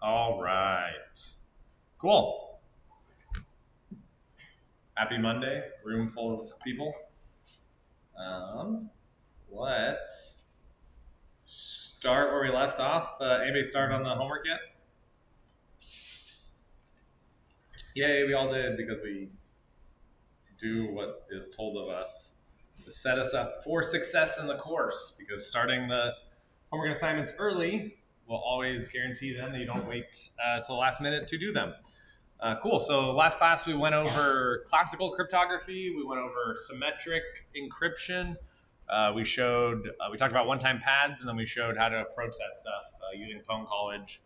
All right. Cool. Happy Monday. Room full of people. Let's start where we left off. Anybody start on the homework yet? Yay, we all did because we do what is told of us to set us up for success in the course, because starting the homework assignments early will always guarantee them that you don't wait till the last minute to do them. Cool. So last class we went over classical cryptography. We went over symmetric encryption. We talked about one-time pads, and then we showed how to approach that stuff using Pwn College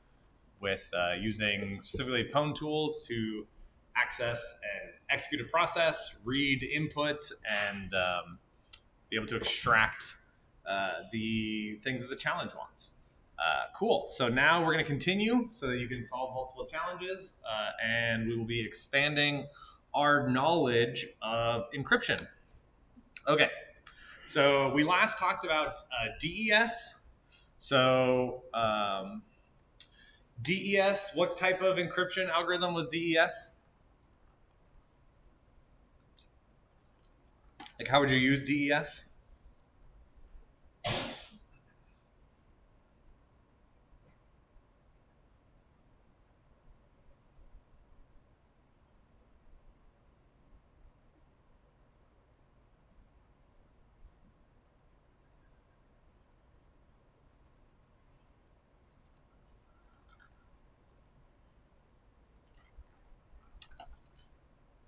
with using specifically Pwn tools to access and execute a process, read input, and be able to extract the things that the challenge wants. Cool. So now we're going to continue so that you can solve multiple challenges, and we will be expanding our knowledge of encryption. Okay. So we last talked about DES. So DES, what type of encryption algorithm was DES? Like, how would you use DES?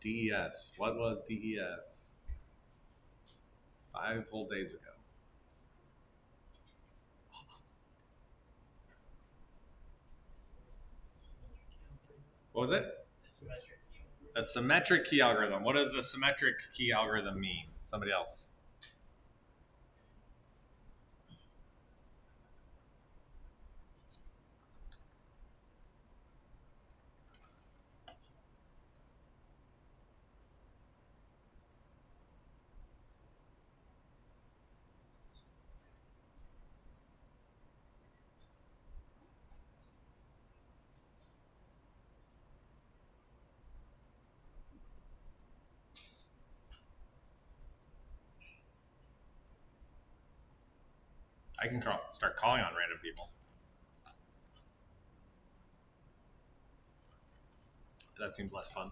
DES. What was DES? 5 whole days ago. What was it? A symmetric key algorithm. What does a symmetric key algorithm mean? Somebody else. I can start calling on random people. That seems less fun.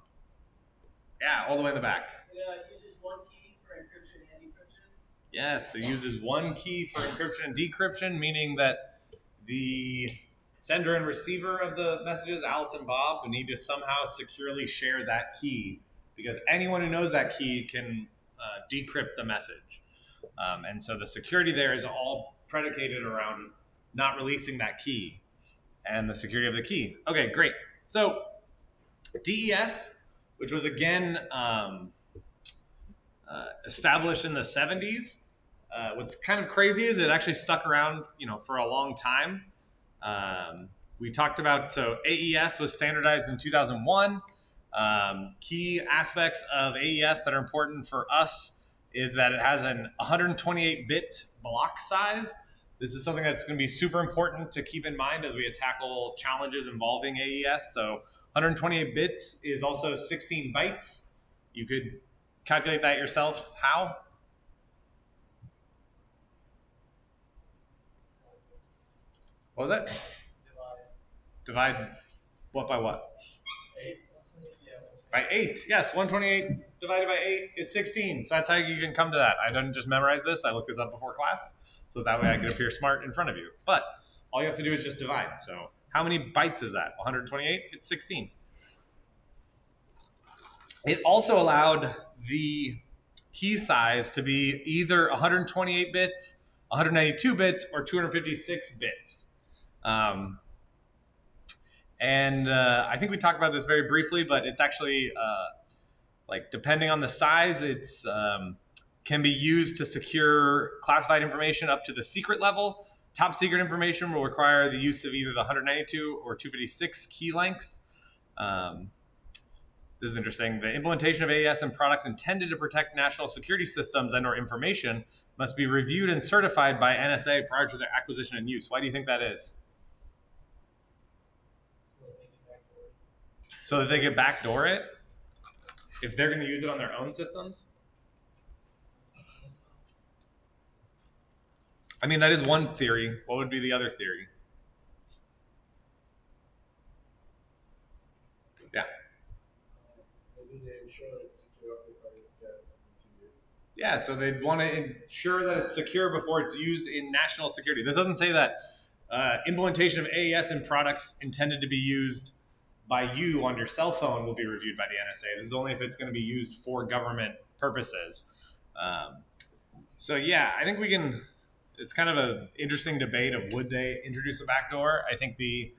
Yeah, all the way in the back. It uses one key for encryption and decryption? Yes, it uses one key for encryption and decryption, meaning that the sender and receiver of the messages, Alice and Bob, need to somehow securely share that key, because anyone who knows that key can decrypt the message. And so the security there is all predicated around not releasing that key and the security of the key. Okay, great. So DES, which was again established in the 70s. What's kind of crazy is it actually stuck around, for a long time. We talked about, so AES was standardized in 2001. Key aspects of AES that are important for us is that it has an 128-bit block size. This is something that's going to be super important to keep in mind as we tackle challenges involving AES. So 128 bits is also 16 bytes. You could calculate that yourself. How? What was it? Divide what by what? 8. By 8. Yes, 128 divided by 8 is 16. So that's how you can come to that. I didn't just memorize this. I looked this up before class, so that way I could appear smart in front of you. But all you have to do is just divide. So how many bytes is that? 128? It's 16. It also allowed the key size to be either 128 bits, 192 bits, or 256 bits. And I think we talked about this very briefly, but it's actually depending on the size, it's can be used to secure classified information up to the secret level. Top secret information will require the use of either the 192 or 256 key lengths. This is interesting. The implementation of AES and products intended to protect national security systems and/or information must be reviewed and certified by NSA prior to their acquisition and use. Why do you think that is? so that they could backdoor it if they're going to use it on their own systems? I mean, that is one theory. What would be the other theory? Yeah. Maybe they ensure it's secure before it gets into use. Yeah, so they'd want to ensure that it's secure before it's used in national security. This doesn't say that implementation of AES in products intended to be used by you on your cell phone will be reviewed by the NSA. This is only if it's going to be used for government purposes. So yeah, I think we can. It's kind of an interesting debate of would they introduce a backdoor. I think the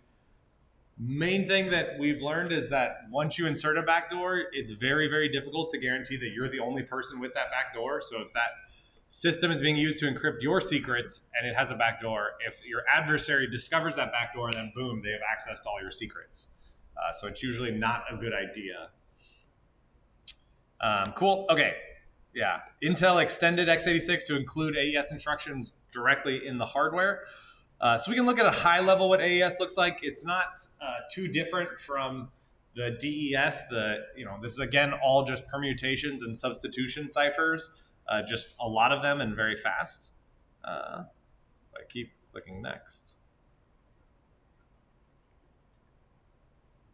main thing that we've learned is that once you insert a backdoor, it's very, very difficult to guarantee that you're the only person with that backdoor. So if that system is being used to encrypt your secrets and it has a backdoor, if your adversary discovers that backdoor, then boom, they have access to all your secrets. So it's usually not a good idea. Cool. Okay. Yeah. Intel extended x86 to include AES instructions directly in the hardware. So we can look at a high level what AES looks like. It's not too different from the DES. This is again all just permutations and substitution ciphers. Just a lot of them and very fast. I keep clicking next.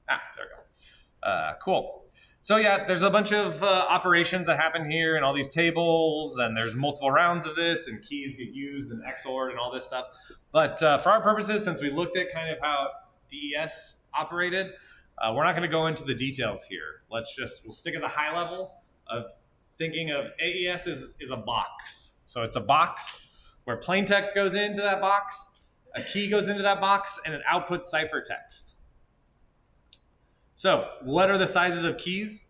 There we go. Cool. So yeah, there's a bunch of operations that happen here and all these tables, and there's multiple rounds of this, and keys get used and XORed and all this stuff. But for our purposes, since we looked at kind of how DES operated, we're not going to go into the details here. We'll stick at the high level of thinking of AES is a box. So it's a box where plain text goes into that box, a key goes into that box, and it outputs ciphertext. So what are the sizes of keys?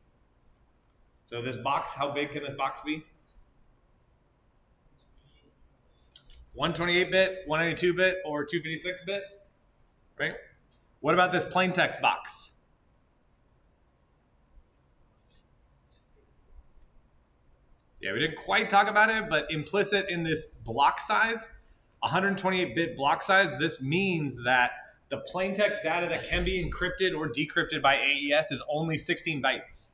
So this box, how big can this box be? 128-bit, 192-bit, or 256-bit, right? What about this plain text box? Yeah, we didn't quite talk about it, but implicit in this block size, 128-bit block size, this means that the plain text data that can be encrypted or decrypted by AES is only 16 bytes.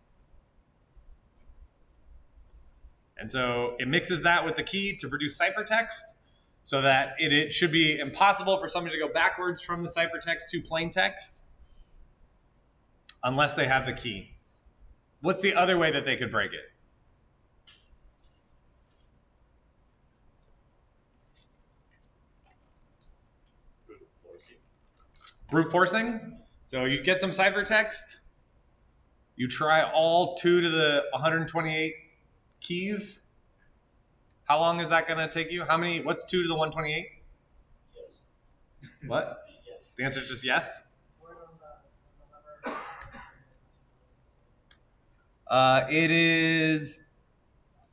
And so it mixes that with the key to produce ciphertext so that it should be impossible for somebody to go backwards from the ciphertext to plain text unless they have the key. What's the other way that they could break it? Brute forcing. So you get some ciphertext. You try all 2 to the 128 keys. How long is that going to take you? What's 2 to the 128? Yes. What? Yes. The answer is just yes? It is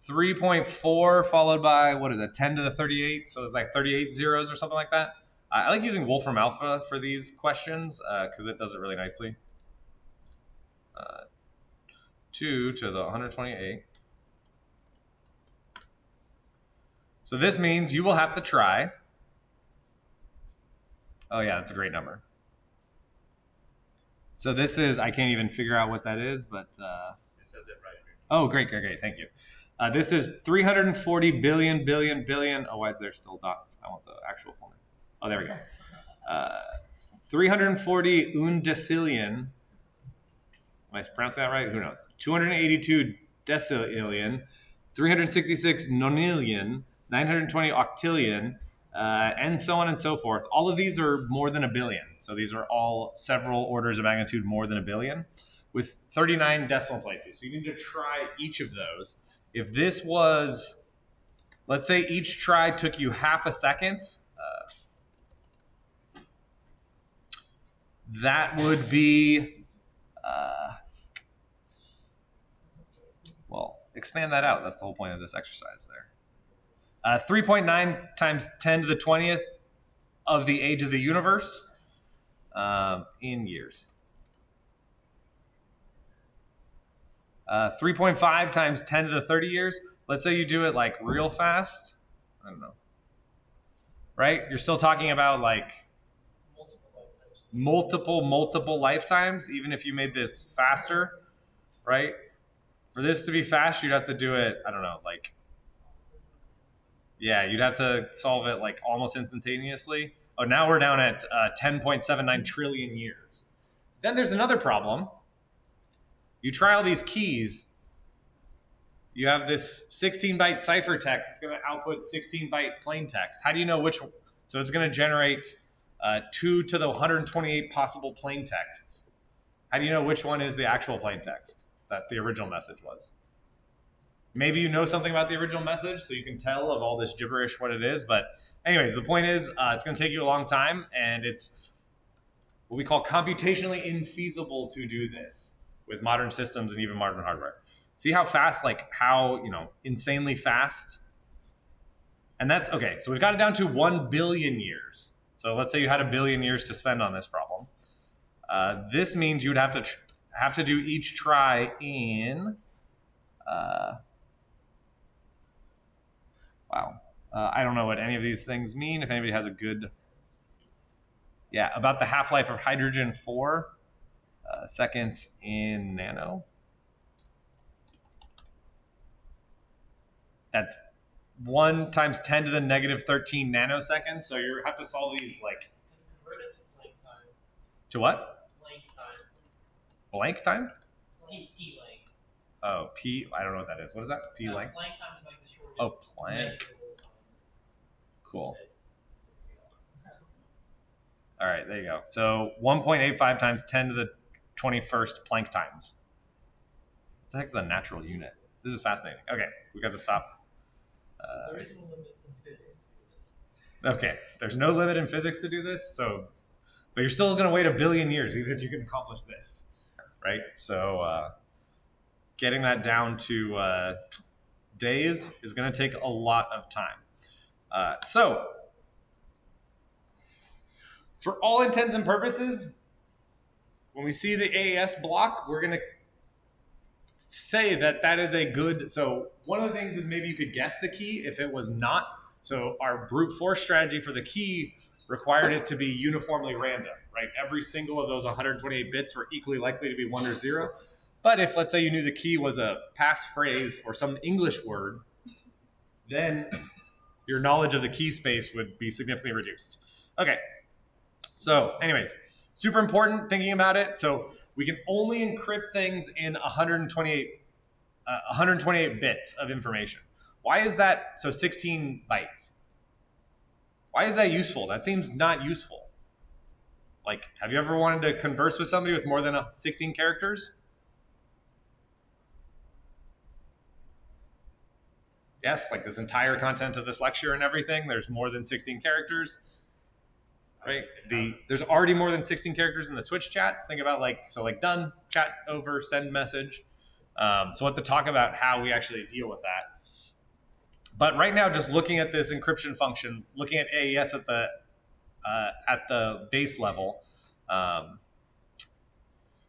3.4 followed by, 10 to the 38? So it's like 38 zeros or something like that. I like using Wolfram Alpha for these questions because it does it really nicely. 2 to the 128. So this means you will have to try. Oh yeah, that's a great number. So this is, I can't even figure out what that is, but... It says it right here. Oh, great, thank you. This is 340 billion. Oh, why is there still dots? I want the actual full name. Oh, there we go. 340 undecillion. Am I pronouncing that right? Who knows? 282 decillion, 366 nonillion, 920 octillion, and so on and so forth. All of these are more than a billion. So these are all several orders of magnitude more than a billion with 39 decimal places. So you need to try each of those. If this was, let's say each try took you half a second, that would be, expand that out. That's the whole point of this exercise there. 3.9 times 10 to the 20th of the age of the universe in years. 3.5 times 10 to the 30 years. Let's say you do it like real fast. I don't know. Right? You're still talking about like... Multiple lifetimes. multiple lifetimes, even if you made this faster, right? For this to be fast, you'd have to do it, I don't know, like, yeah, you'd have to solve it like almost instantaneously. Oh, now we're down at 10.79 trillion years. Then there's another problem. You try all these keys. You have this 16-byte ciphertext. It's going to output 16-byte plain text. How do you know which one? So it's going to generate 2 to the 128 possible plain texts. How do you know which one is the actual plain text that the original message was? Maybe you know something about the original message, so you can tell of all this gibberish what it is. But anyways, the point is it's going to take you a long time, and it's what we call computationally infeasible to do this with modern systems and even modern hardware. See how fast, like how, insanely fast? And that's, okay, so we've got it down to 1 billion years. So let's say you had 1 billion years to spend on this problem. This means you would have to do each try in, I don't know what any of these things mean. If anybody has a good, about the half-life of hydrogen 4 seconds in nano. That's 1 times 10 to the negative 13 nanoseconds. So you have to solve these like. Convert it to blank time. To what? Blank time. Blank time? P blank. Oh, P. I don't know what that is. What is that? P blank? Blank time is like the shortest. Oh, blank. measurable time. Cool. All right, there you go. So 1.85 times 10 to the 21st Planck times. What the heck is a natural unit? This is fascinating. Okay, we got to stop. There is no limit in physics to do this. Okay, there's no limit in physics to do this, but you're still going to wait 1 billion years even if you can accomplish this, right? So getting that down to days is going to take a lot of time. So for all intents and purposes, when we see the AES block, we're going to say that is a good. So one of the things is maybe you could guess the key if it was not. So our brute force strategy for the key required it to be uniformly random, right? Every single of those 128 bits were equally likely to be 1 or 0. But if, let's say, you knew the key was a passphrase or some English word, then your knowledge of the key space would be significantly reduced. Okay. So anyways, super important thinking about it. So we can only encrypt things in 128 bits of information. Why is that? So 16 bytes. Why is that useful? That seems not useful. Like, have you ever wanted to converse with somebody with more than 16 characters? Yes, like this entire content of this lecture and everything, there's more than 16 characters. Right? There's already more than 16 characters in the Twitch chat. Think about done, chat over, send message. So we'll have to talk about how we actually deal with that. But right now, just looking at this encryption function, looking at AES at the base level.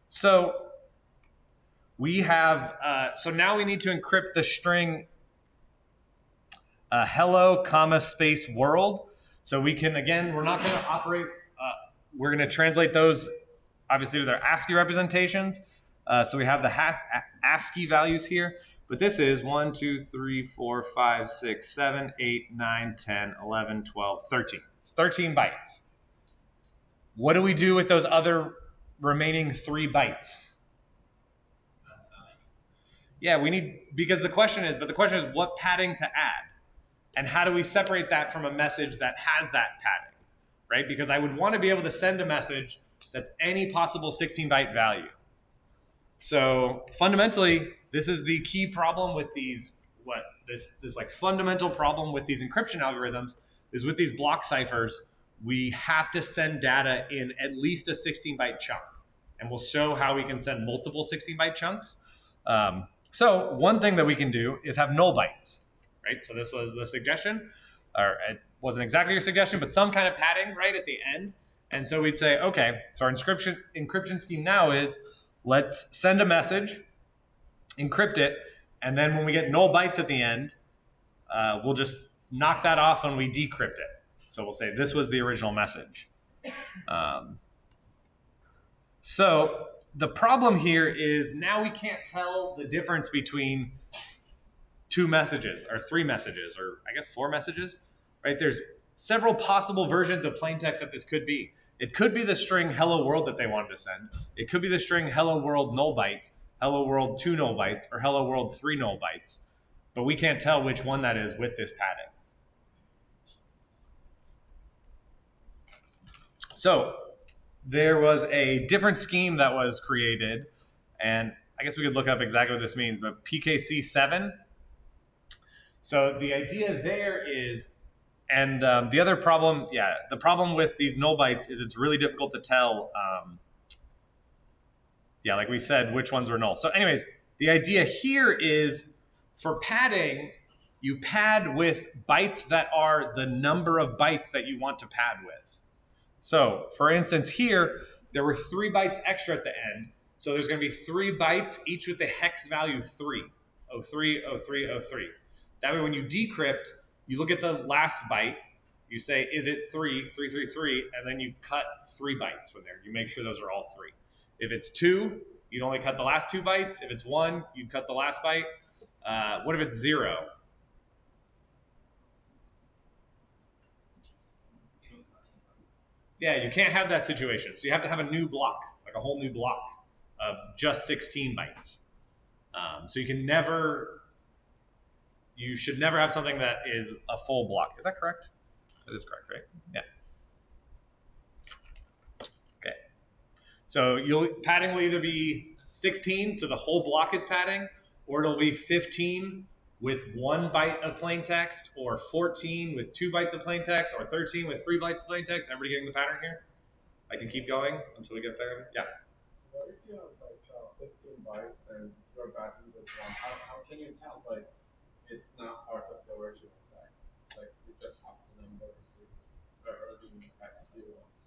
So we have, so now we need to encrypt the string hello, comma, space, world. So we can, again, we're not going to operate, we're going to translate those, obviously, to their ASCII representations. So we have the ASCII values here. But this is 1, 2, 3, 4, 5, 6, 7, 8, 9, 10, 11, 12, 13. It's 13 bytes. What do we do with those other remaining 3 bytes? Yeah, we need, because the question is what padding to add? And how do we separate that from a message that has that padding, right? Because I would want to be able to send a message that's any possible 16-byte value. So fundamentally, this is the key problem with these, this like fundamental problem with these encryption algorithms is with these block ciphers, we have to send data in at least a 16-byte chunk. And we'll show how we can send multiple 16-byte chunks. So one thing that we can do is have null bytes. Right? So this was the suggestion, or it wasn't exactly your suggestion, but some kind of padding right at the end. And so we'd say, okay, so our encryption scheme now is let's send a message, encrypt it, and then when we get null bytes at the end, we'll just knock that off when we decrypt it. So we'll say this was the original message. So the problem here is now we can't tell the difference between two messages or three messages, or I guess 4 messages, right? There's several possible versions of plain text that this could be. It could be the string hello world that they wanted to send. It could be the string hello world null byte, hello world 2 null bytes, or hello world 3 null bytes. But we can't tell which one that is with this padding. So there was a different scheme that was created, and I guess we could look up exactly what this means, but PKC7. So the idea there is, and the other problem, the problem with these null bytes is it's really difficult to tell, like we said, which ones were null. So anyways, the idea here is for padding, you pad with bytes that are the number of bytes that you want to pad with. So for instance here, there were 3 bytes extra at the end. So there's going to be 3 bytes, each with the hex value 3. 03, 03, 03. That way when you decrypt, you look at the last byte, you say, is it 3, 333, and then you cut 3 bytes from there. You make sure those are all 3. If it's 2, you'd only cut the last 2 bytes. If it's 1, you'd cut the last byte. What if it's 0? Yeah, you can't have that situation. So you have to have a new block, like a whole new block of just 16 bytes. So you should never have something that is a full block. Is that correct? That is correct, right? Yeah. Okay. So padding will either be 16, so the whole block is padding, or it'll be 15 with 1 byte of plain text, or 14 with 2 bytes of plain text, or 13 with 3 bytes of plain text. Everybody getting the pattern here? I can keep going until we get there. Yeah. What if you have like 15 bytes and you're padding with 1? How can you tell like it's not part of the original text? Like you just have the number or the hex you want.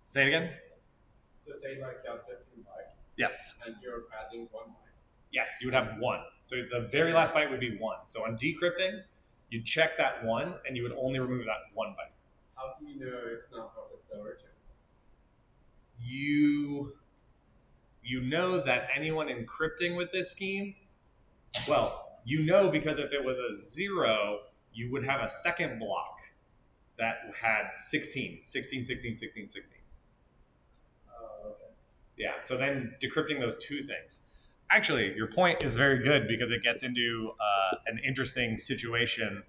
Say it again. So say like you have 15 bytes. Yes. And you're padding 1 byte. Yes, you would have 1. So the very last byte would be 1. So on decrypting, you'd check that 1, and you would only remove that 1 byte. How do you know it's not part of the original? You know that anyone encrypting with this scheme, well, you know because if it was a 0, you would have a second block that had 16, 16, 16, 16, 16. Okay. Yeah, so then decrypting those 2 things. Actually, your point is very good because it gets into an interesting situation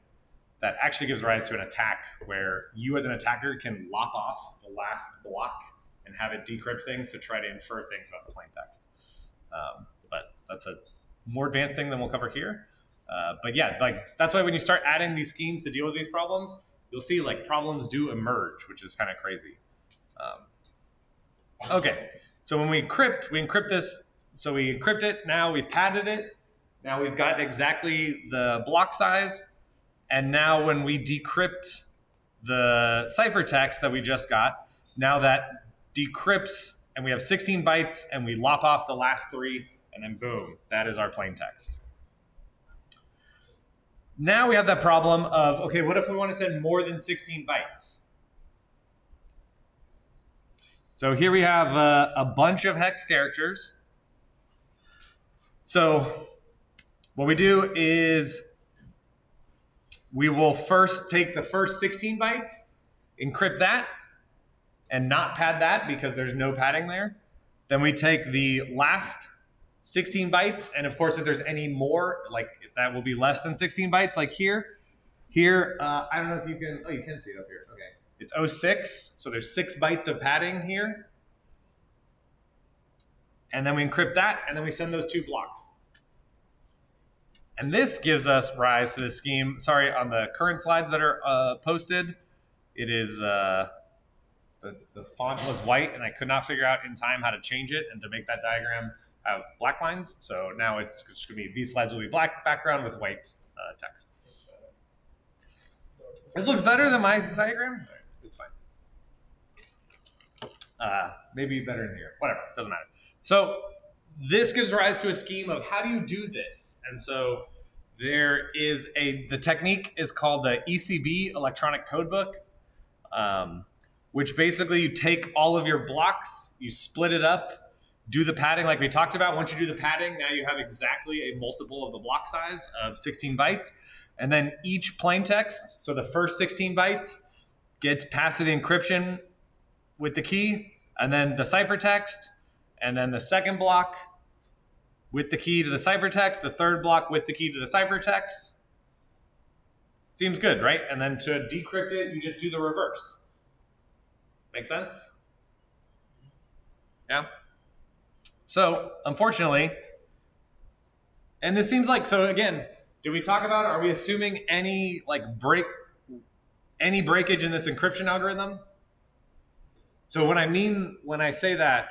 that actually gives rise to an attack where you as an attacker can lop off the last block and have it decrypt things to try to infer things about the plain text. But that's a more advanced thing than we'll cover here. But yeah, like that's why when you start adding these schemes to deal with these problems, you'll see like problems do emerge, which is kind of crazy. Okay, so when we encrypt this. So we encrypt it, now we've padded it, now we've got exactly the block size, and now when we decrypt the ciphertext that we just got, now that decrypts, and we have 16 bytes, and we lop off the last 3, and then boom, that is our plain text. Now we have that problem of, okay, what if we want to send more than 16 bytes? So here we have a bunch of hex characters. So what we do is we will first take the first 16 bytes, encrypt that, and not pad that because there's no padding there. Then we take the last 16 bytes, and of course if there's any more, like that will be less than 16 bytes, like here. Here, I don't know if you can, you can see it up here. Okay, it's 06, so there's 6 bytes of padding here. And then we encrypt that, and then we send those 2 blocks. And this gives us rise to the scheme. Sorry, on the current slides that are posted, it is, the font was white, and I could not figure out in time how to change it and to make that diagram have black lines. So now it's just going to be, these slides will be black background with white text. This looks better than my diagram? It's fine. Maybe better in here. Whatever, doesn't matter. So this gives rise to a scheme of how do you do this? And so there is the technique is called the ECB, electronic codebook. which basically you take all of your blocks, you split it up, do the padding like we talked about. Once you do the padding, now you have exactly a multiple of the block size of 16 bytes. And then each plaintext, so the first 16 bytes, gets passed to the encryption with the key, and then the ciphertext, and then the second block with the key to the ciphertext, the third block with the key to the ciphertext. Seems good, right? And then to decrypt it, you just do the reverse. Make sense? Yeah? So, unfortunately, and this seems like, so again, did we talk about, are we assuming any breakage in this encryption algorithm? So when I say that,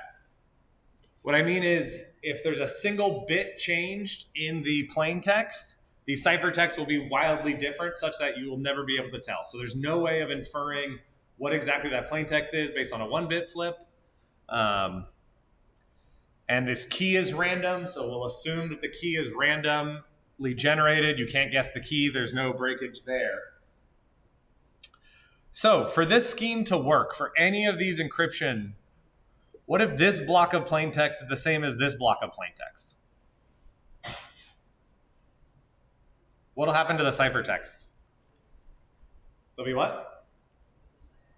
what I mean is if there's a single bit changed in the plain text, the ciphertext will be wildly different such that you will never be able to tell. So there's no way of inferring what exactly that plain text is based on a 1-bit flip. And this key is random, so we'll assume that the key is randomly generated. You can't guess the key. There's no breakage there. So for this scheme to work, for any of these encryption, what if this block of plain text is the same as this block of plain text? What'll happen to the ciphertext? They'll be what?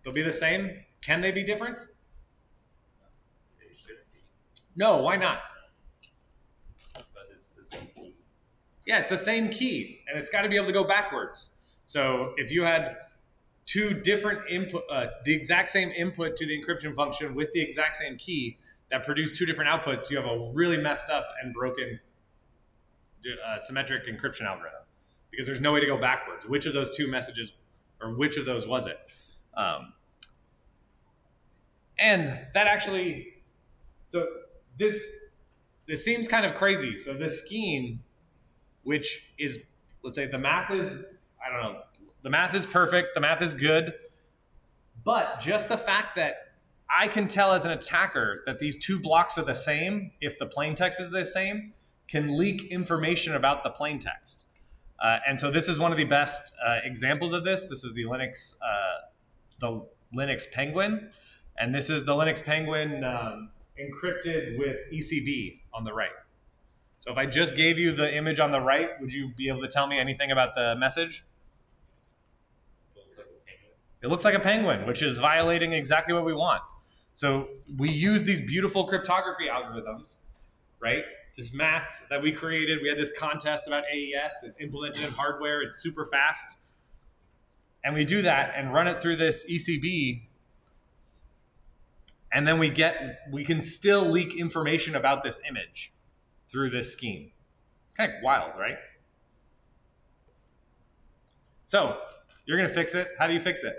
They'll be the same? Can they be different? No, why not? But it's the same key. Yeah, it's the same key, and it's got to be able to go backwards. So if you had two different input, the exact same input to the encryption function with the exact same key that produce two different outputs, you have a really messed up and broken symmetric encryption algorithm because there's no way to go backwards. Which of those two messages, or which of those was it? And that actually, so this seems kind of crazy. So this scheme, which is, let's say the math is, I don't know, the math is perfect, the math is good, but just the fact that I can tell as an attacker that these two blocks are the same if the plain text is the same can leak information about the plain text. And so this is one of the best examples of this. This is the Linux Penguin, and this is the Linux Penguin encrypted with ECB on the right. So if I just gave you the image on the right, would you be able to tell me anything about the message? It looks like a penguin, which is violating exactly what we want. So we use these beautiful cryptography algorithms, right? This math that we created, we had this contest about AES, it's implemented in hardware, it's super fast. And we do that and run it through this ECB, and then we can still leak information about this image through this scheme. Kind of wild, right? So you're going to fix it. How do you fix it?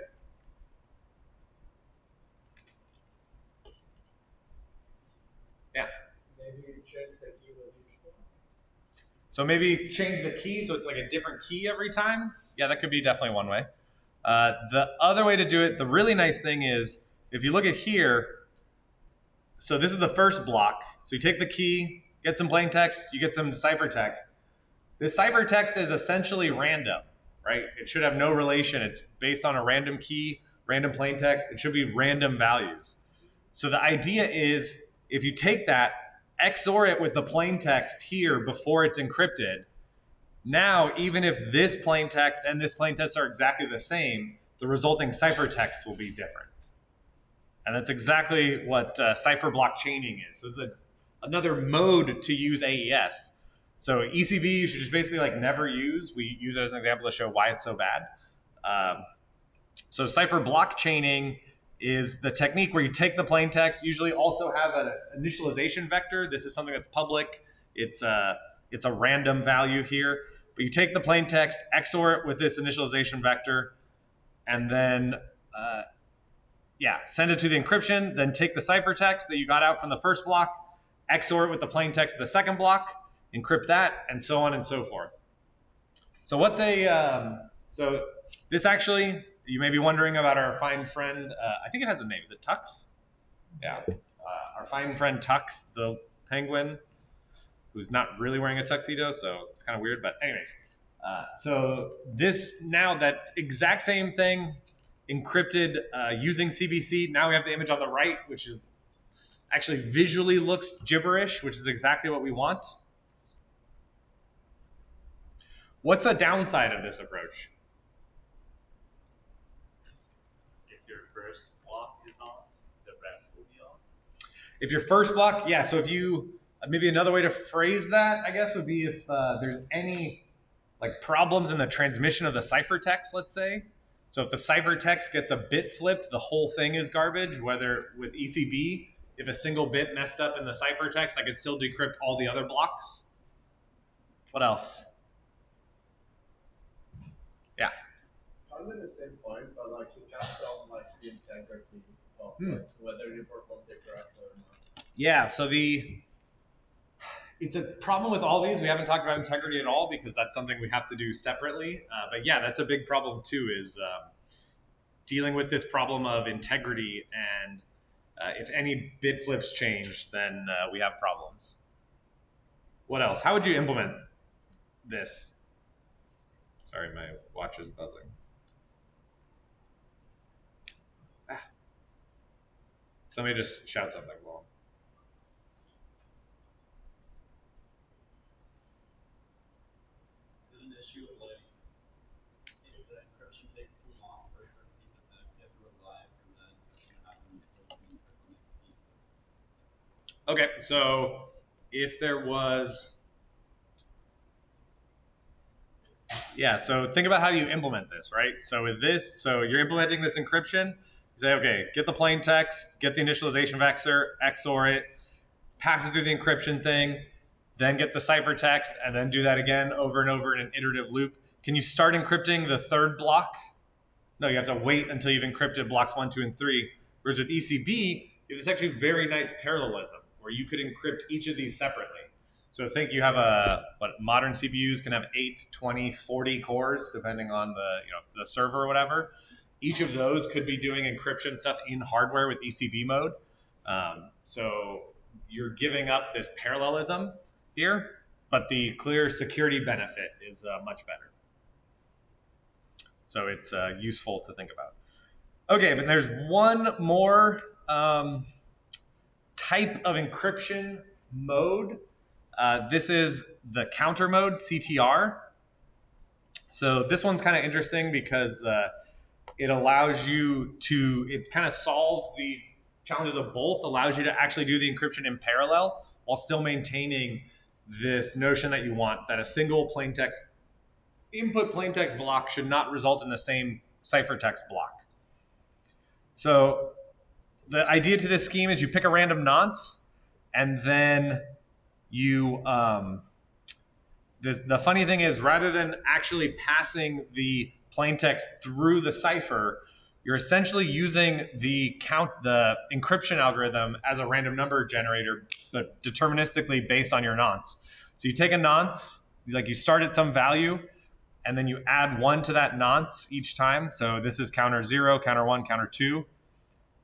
Yeah. Maybe you change the key with each one. So maybe change the key so it's like a different key every time. Yeah, that could be definitely one way. The other way to do it, the really nice thing is, if you look at here, so this is the first block. So you take the key, get some plain text, you get some ciphertext. This ciphertext is essentially random, right? It should have no relation. It's based on a random key, random plain text. It should be random values. So the idea is, if you take that, XOR it with the plain text here before it's encrypted, now even if this plain text and this plain text are exactly the same, the resulting ciphertext will be different. And that's exactly what cipher block chaining is. So this is another mode to use AES. So ECB you should just basically like never use. We use it as an example to show why it's so bad. So cipher block chaining is the technique where you take the plain text, usually also have an initialization vector. This is something that's public. It's a random value here. But you take the plain text, XOR it with this initialization vector, and then send it to the encryption, then take the ciphertext that you got out from the first block, XOR it with the plain text of the second block, encrypt that, and so on and so forth. So what's so this actually, you may be wondering about our fine friend, I think it has a name, is it Tux? Yeah, our fine friend Tux, the penguin, who's not really wearing a tuxedo, so it's kind of weird, but anyways. So this, now that exact same thing, encrypted using CBC. Now we have the image on the right, which is actually visually looks gibberish, which is exactly what we want. What's a downside of this approach? If your first block is off, the rest will be off. If your first block, yeah, so if you, maybe another way to phrase that, I guess, would be if there's any like problems in the transmission of the ciphertext, let's say. So if the ciphertext gets a bit flipped, the whole thing is garbage, whether with ECB, if a single bit messed up in the ciphertext, I could still decrypt all the other blocks. What else? Yeah. Kind of the same point, but like you can't tell like the integrity of like, whether you performed it correctly or not. Yeah, so it's a problem with all these. We haven't talked about integrity at all because that's something we have to do separately. But yeah, that's a big problem too, is dealing with this problem of integrity. And if any bit flips change, then we have problems. What else? How would you implement this? Sorry, my watch is buzzing. Somebody just shout something. Well, Is it an issue of like if the encryption takes too long for a certain piece of text, you have to rely from that have them encrypt the next piece of text? okay, so if there was, yeah, so think about how you implement this, right? So with this, so you're implementing this encryption. You say, okay, get the plain text, get the initialization vector, XOR it, pass it through the encryption thing, then get the ciphertext, and then do that again over and over in an iterative loop. Can you start encrypting the third block? No, you have to wait until you've encrypted blocks 1, 2, and 3. Whereas with ECB, it's actually very nice parallelism where you could encrypt each of these separately. So think you have modern CPUs can have 8, 20, 40 cores, depending on the server or whatever. Each of those could be doing encryption stuff in hardware with ECB mode. So you're giving up this parallelism here, but the clear security benefit is much better. So it's useful to think about. Okay, but there's one more type of encryption mode. This is the counter mode, CTR. So this one's kind of interesting because it allows you to, it kind of solves the challenges of both, allows you to actually do the encryption in parallel while still maintaining this notion that you want, that a single plaintext input plaintext block should not result in the same ciphertext block. So the idea to this scheme is you pick a random nonce, and then you the funny thing is, rather than actually passing the plaintext through the cipher, you're essentially using the encryption algorithm as a random number generator, but deterministically based on your nonce. So you take a nonce, like you start at some value, and then you add 1 to that nonce each time. So this is counter 0, counter 1, counter 2.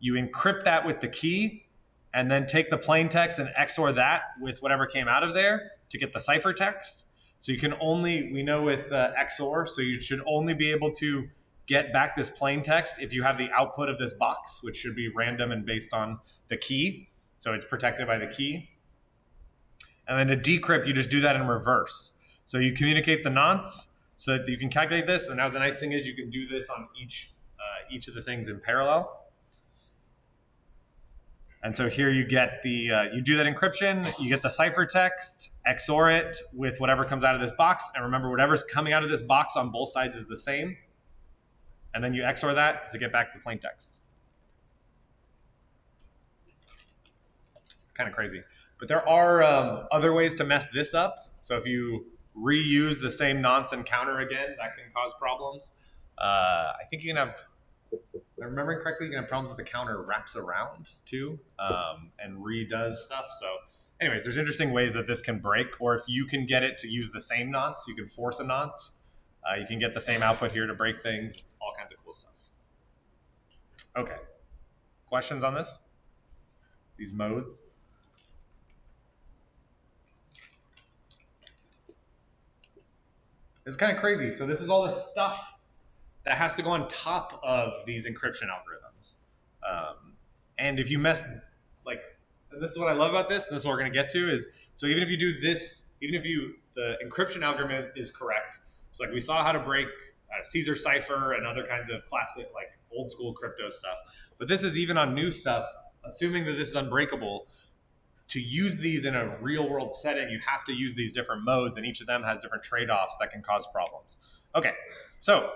You encrypt that with the key, and then take the plaintext and XOR that with whatever came out of there to get the ciphertext. So you can only, we know with XOR, so you should only be able to get back this plaintext if you have the output of this box, which should be random and based on the key. So it's protected by the key. And then to decrypt, you just do that in reverse. So you communicate the nonce so that you can calculate this. And now the nice thing is you can do this on each of the things in parallel. And so here you get you do that encryption, you get the ciphertext, XOR it with whatever comes out of this box. And remember, whatever's coming out of this box on both sides is the same. And then you XOR that to get back the plaintext. Kind of crazy. But there are other ways to mess this up. So if you reuse the same nonce and counter again, that can cause problems. I think you can have, if I'm remembering correctly, you can have problems with the counter wraps around too and redoes stuff. So anyways, there's interesting ways that this can break, or if you can get it to use the same nonce, you can force a nonce. You can get the same output here to break things. It's all kinds of cool stuff. Okay. Questions on this? These modes? It's kind of crazy. So this is all the stuff that has to go on top of these encryption algorithms. And if you mess, like, and this is what I love about this, and this is what we're going to get to, is so even if you do this, even if the encryption algorithm is correct, so like we saw how to break Caesar cipher and other kinds of classic, like old school crypto stuff, but this is even on new stuff, assuming that this is unbreakable. To use these in a real world setting, you have to use these different modes, and each of them has different trade-offs that can cause problems. Okay, so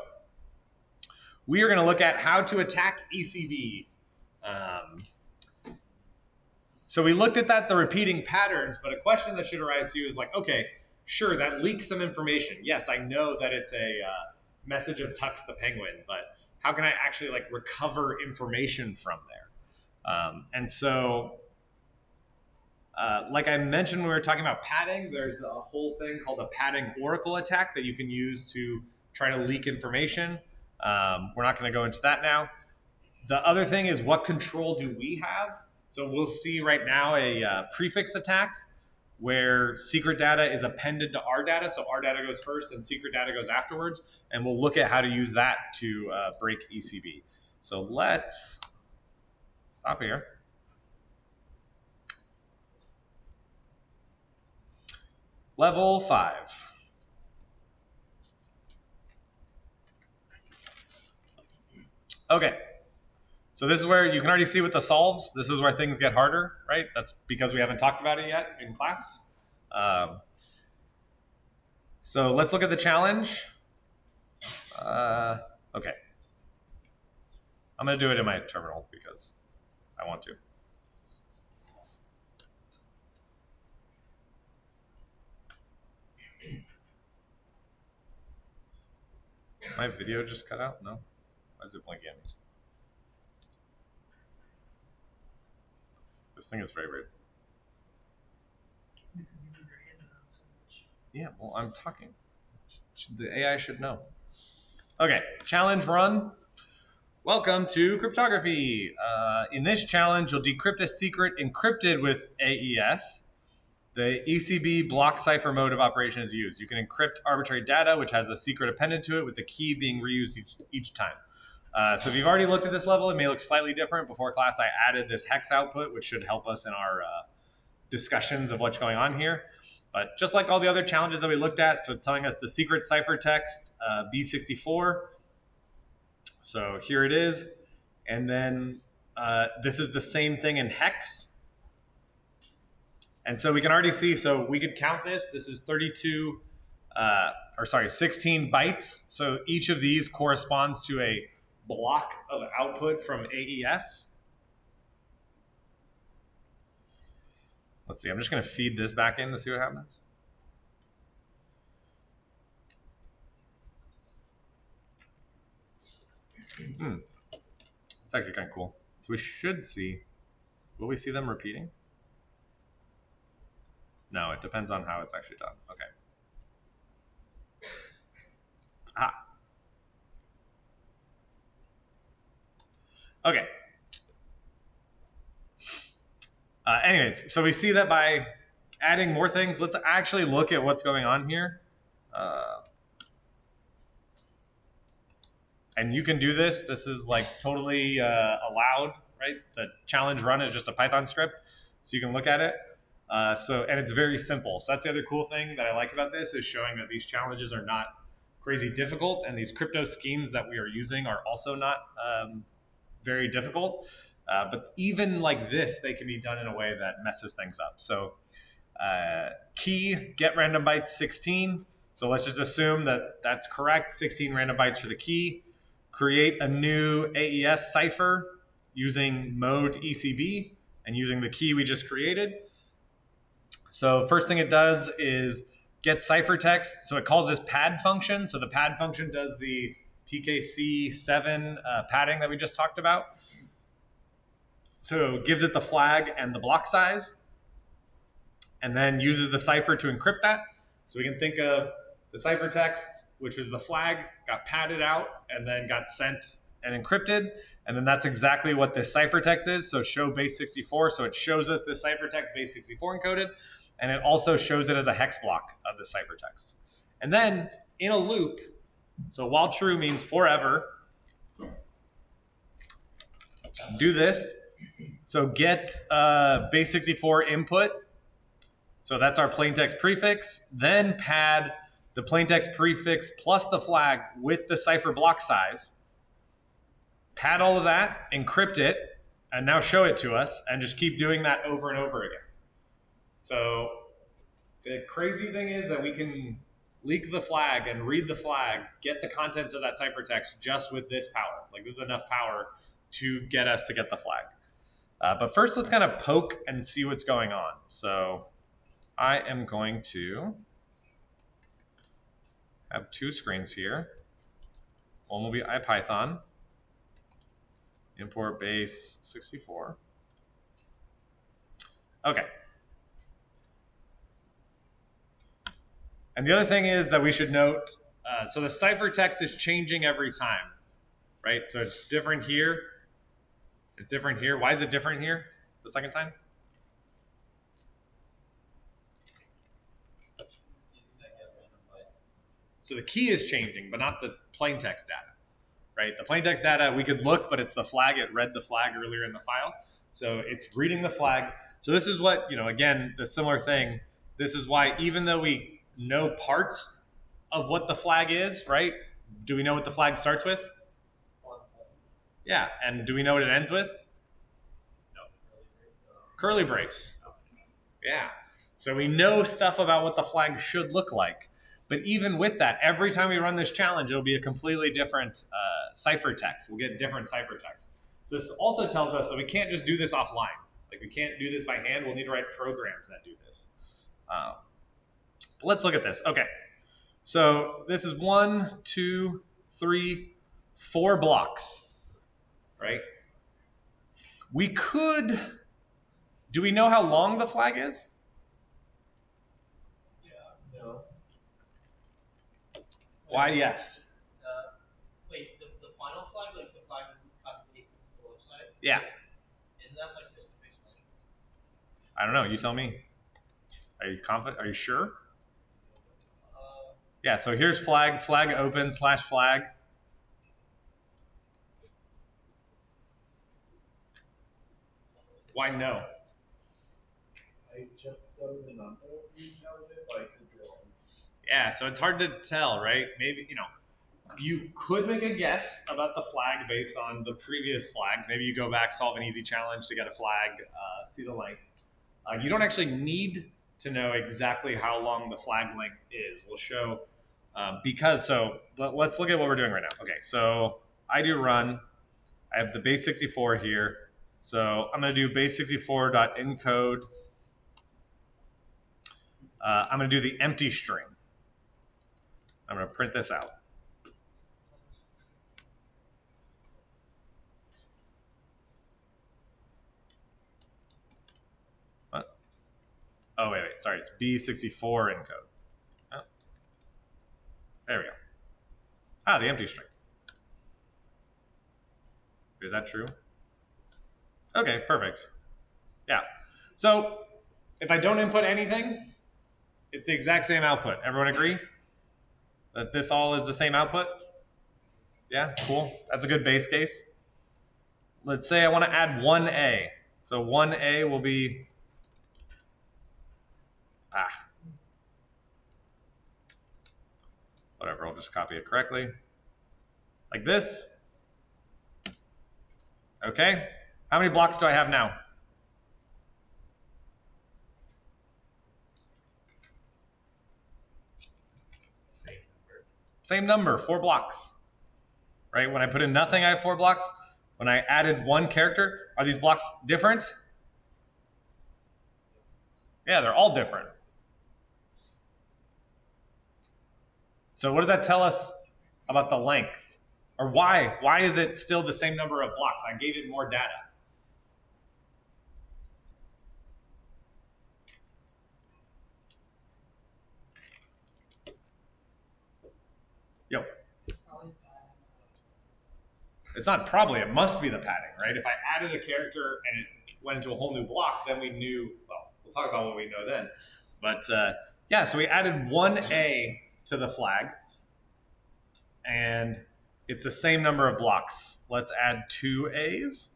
we are going to look at how to attack ECB. So we looked at that, the repeating patterns, but a question that should arise to you is like, okay, sure, that leaks some information. Yes, I know that it's a message of Tux the Penguin, but how can I actually like recover information from there? And so, like I mentioned when we were talking about padding, there's a whole thing called a padding oracle attack that you can use to try to leak information. We're not going to go into that now. The other thing is, what control do we have? So we'll see right now a prefix attack where secret data is appended to our data. So our data goes first and secret data goes afterwards. And we'll look at how to use that to break ECB. So let's stop here. Level 5. Okay. So this is where you can already see with the solves, this is where things get harder, right? That's because we haven't talked about it yet in class. So let's look at the challenge. Okay. I'm going to do it in my terminal because I want to. My video just cut out? No? Why is it blinking at me? This thing is very weird. Yeah, well, I'm talking. The AI should know. Okay, challenge run. Welcome to Cryptography. In this challenge, you'll decrypt a secret encrypted with AES. The ECB block cipher mode of operation is used. You can encrypt arbitrary data, which has the secret appended to it, with the key being reused each time. So if you've already looked at this level, it may look slightly different. Before class, I added this hex output, which should help us in our discussions of what's going on here. But just like all the other challenges that we looked at, so it's telling us the secret ciphertext, B64. So here it is. And then this is the same thing in hex. And so we can already see, so we could count this. This is 16 bytes. So each of these corresponds to a block of output from AES. Let's see, I'm just going to feed this back in to see what happens. It's actually kind of cool. So we should see, will we see them repeating? No, it depends on how it's actually done. Okay. Okay. Anyways, so we see that by adding more things, let's actually look at what's going on here. And you can do this. This is like totally allowed, right? The challenge run is just a Python script, so you can look at it. And it's very simple. So that's the other cool thing that I like about this, is showing that these challenges are not crazy difficult, and these crypto schemes that we are using are also not very difficult. But even like this, they can be done in a way that messes things up. So key, get random bytes 16. So let's just assume that that's correct. 16 random bytes for the key. Create a new AES cipher using mode ECB and using the key we just created. So first thing it does is get ciphertext. So it calls this pad function. So the pad function does the PKC7 padding that we just talked about. So it gives it the flag and the block size, and then uses the cipher to encrypt that. So we can think of the ciphertext, which was the flag, got padded out, and then got sent and encrypted. And then that's exactly what this ciphertext is. So show base 64. So it shows us this ciphertext base 64 encoded, and it also shows it as a hex block of the ciphertext. And then in a loop, So while true means forever. Do this. So get base 64 input. So that's our plaintext prefix. Then pad the plaintext prefix plus the flag with the cipher block size. Pad all of that, encrypt it, and now show it to us, and just keep doing that over and over again. So the crazy thing is that we can leak the flag and read the flag, get the contents of that ciphertext just with this power. Like, this is enough power to get us to get the flag. But first, let's kind of poke and see what's going on. So I am going to have two screens here. One will be IPython, import base 64. Okay. And the other thing is that we should note, so the ciphertext is changing every time, right? So it's different here. It's different here. Why is it different here the second time? So the key is changing, but not the plaintext data, right? The plaintext data, we could look, but it's the flag. It read the flag earlier in the file. So it's reading the flag. So this is what, again, the similar thing. This is why even though we know parts of what the flag is, right? Do we know what the flag starts with? Yeah, and do we know what it ends with? No. Curly brace. Yeah. So we know stuff about what the flag should look like. But even with that, every time we run this challenge, it'll be a completely different ciphertext. We'll get different ciphertext. So this also tells us that we can't just do this offline. Like, we can't do this by hand. We'll need to write programs that do this. Let's look at this. Okay. So this is 1, 2, 3, 4 blocks, right? We could, do we know how long the flag is? No. Why, yes. Wait, the final flag, like the flag that we cut and pasted to the website? Yeah. Isn't that like just a fixed length? I don't know. You tell me. Are you confident? Are you sure? Yeah, so here's flag open / flag. Why no? I just don't remember we held it, but I could draw. Yeah, so it's hard to tell, right? Maybe, you could make a guess about the flag based on the previous flags. Maybe you go back, solve an easy challenge to get a flag, see the length. You don't actually need to know exactly how long the flag length is. We'll show, let's look at what we're doing right now. Okay, so I do run. I have the base 64 here. So I'm going to do base 64.encode. I'm going to do the empty string. I'm going to print this out. What? Oh, wait, sorry. It's B64 encode. Oh. There we go. Ah, the empty string. Is that true? Okay, perfect. Yeah. So if I don't input anything, it's the exact same output. Everyone agree that this all is the same output? Yeah, cool. That's a good base case. Let's say I want to add 1A. So 1A will be, whatever, I'll just copy it correctly. Like this. Okay. How many blocks do I have now? Same number, 4 blocks. Right? When I put in nothing, I have 4 blocks. When I added 1 character, are these blocks different? Yeah, they're all different. So what does that tell us about the length? Or why? Why is it still the same number of blocks? I gave it more data. Yo. It's not probably, it must be the padding, right? If I added a character and it went into a whole new block, then we knew, well, we'll talk about what we know then. But yeah, so we added 1A to the flag. and it's the same number of blocks. Let's add 2 A's.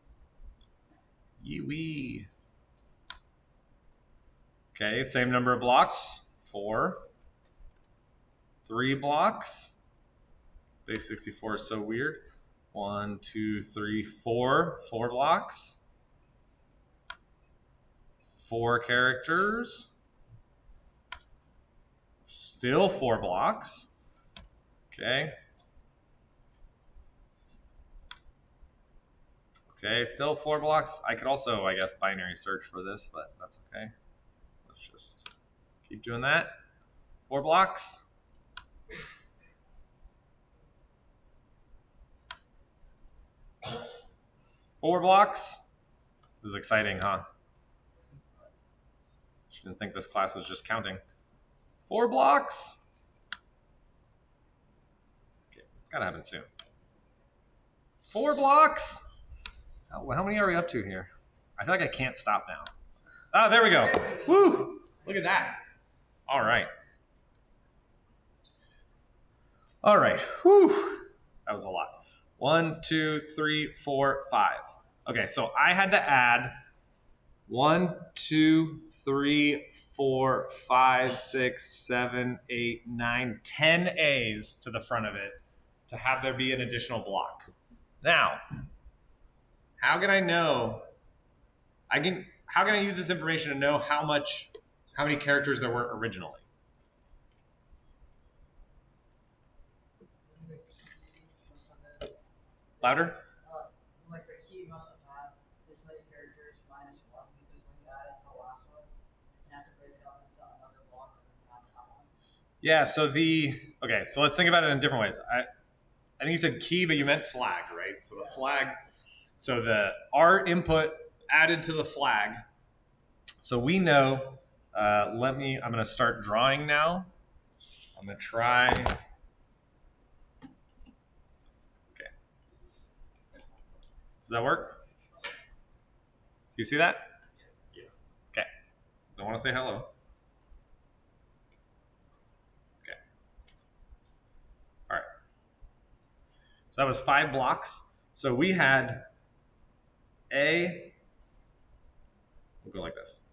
Yee-wee. Okay, same number of blocks, 4. 3 blocks. Base 64 is so weird. 1, 2, 3, 4. 4 blocks. 4 characters. Still 4 blocks. Okay. Okay, still 4 blocks. I could also, I guess, binary search for this, but that's okay. Let's just keep doing that. 4 blocks. Four blocks. This is exciting, huh? She didn't think this class was just counting. 4 blocks. Okay, it's gotta happen soon. 4 blocks. How many are we up to here? I feel like I can't stop now. Oh, there we go. Woo! Look at that. All right. All right. Whew. That was a lot. 1, 2, 3, 4, 5. Okay, so I had to add 1, 2, 3, 4, 5, 6, 7, 8, 9, 10 A's to the front of it to have there be an additional block. Now, how can I know? How can I use this information to know how many characters there were originally? Louder? Like the key must have had this many characters minus 1 because when you added the last one, you have to break it up into another block and then have that one. Yeah, so let's think about it in different ways. I think you said key, but you meant flag, right? So the flag, so our input added to the flag. So we know, I'm gonna start drawing now. I'm gonna try. Okay. Does that work? Do you see that? Yeah. Okay. Don't want to say hello. Okay. All right. So that was 5 blocks. So we had we'll go like this.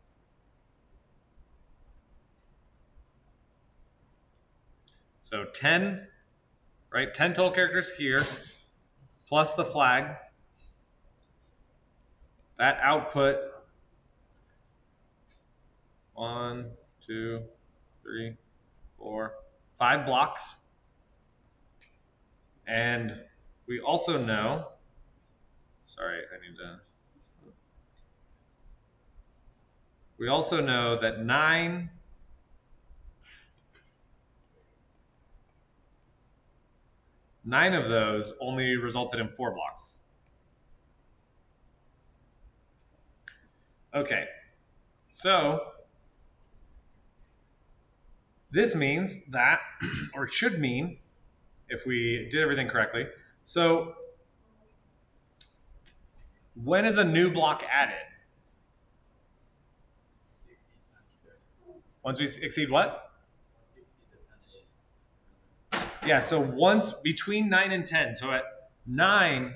So 10, right? 10 total characters here, plus the flag. That output, 1, 2, 3, 4, 5 blocks. And we also know, we also know that 9 of those only resulted in 4 blocks. Okay, so this means that, or it should mean, if we did everything correctly, so when is a new block added? Once we exceed what? Once you exceed the 10 A's. Yeah, so once between 9 and 10. So at 9,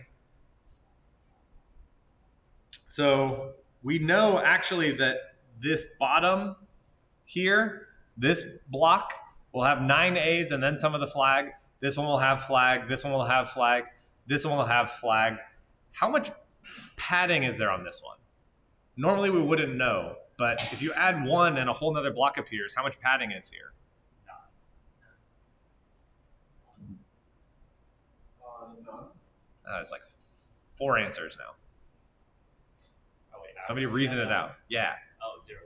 so we know actually that this bottom here, this block will have 9 A's and then some of the flag. This one will have flag. This one will have flag. This one will have flag. How much padding is there on this one? Normally we wouldn't know, but if you add 1 and a whole nother block appears, how much padding is here? None. It's like 4 answers now. Oh, wait, Somebody reason it out. Yeah. Oh, 0.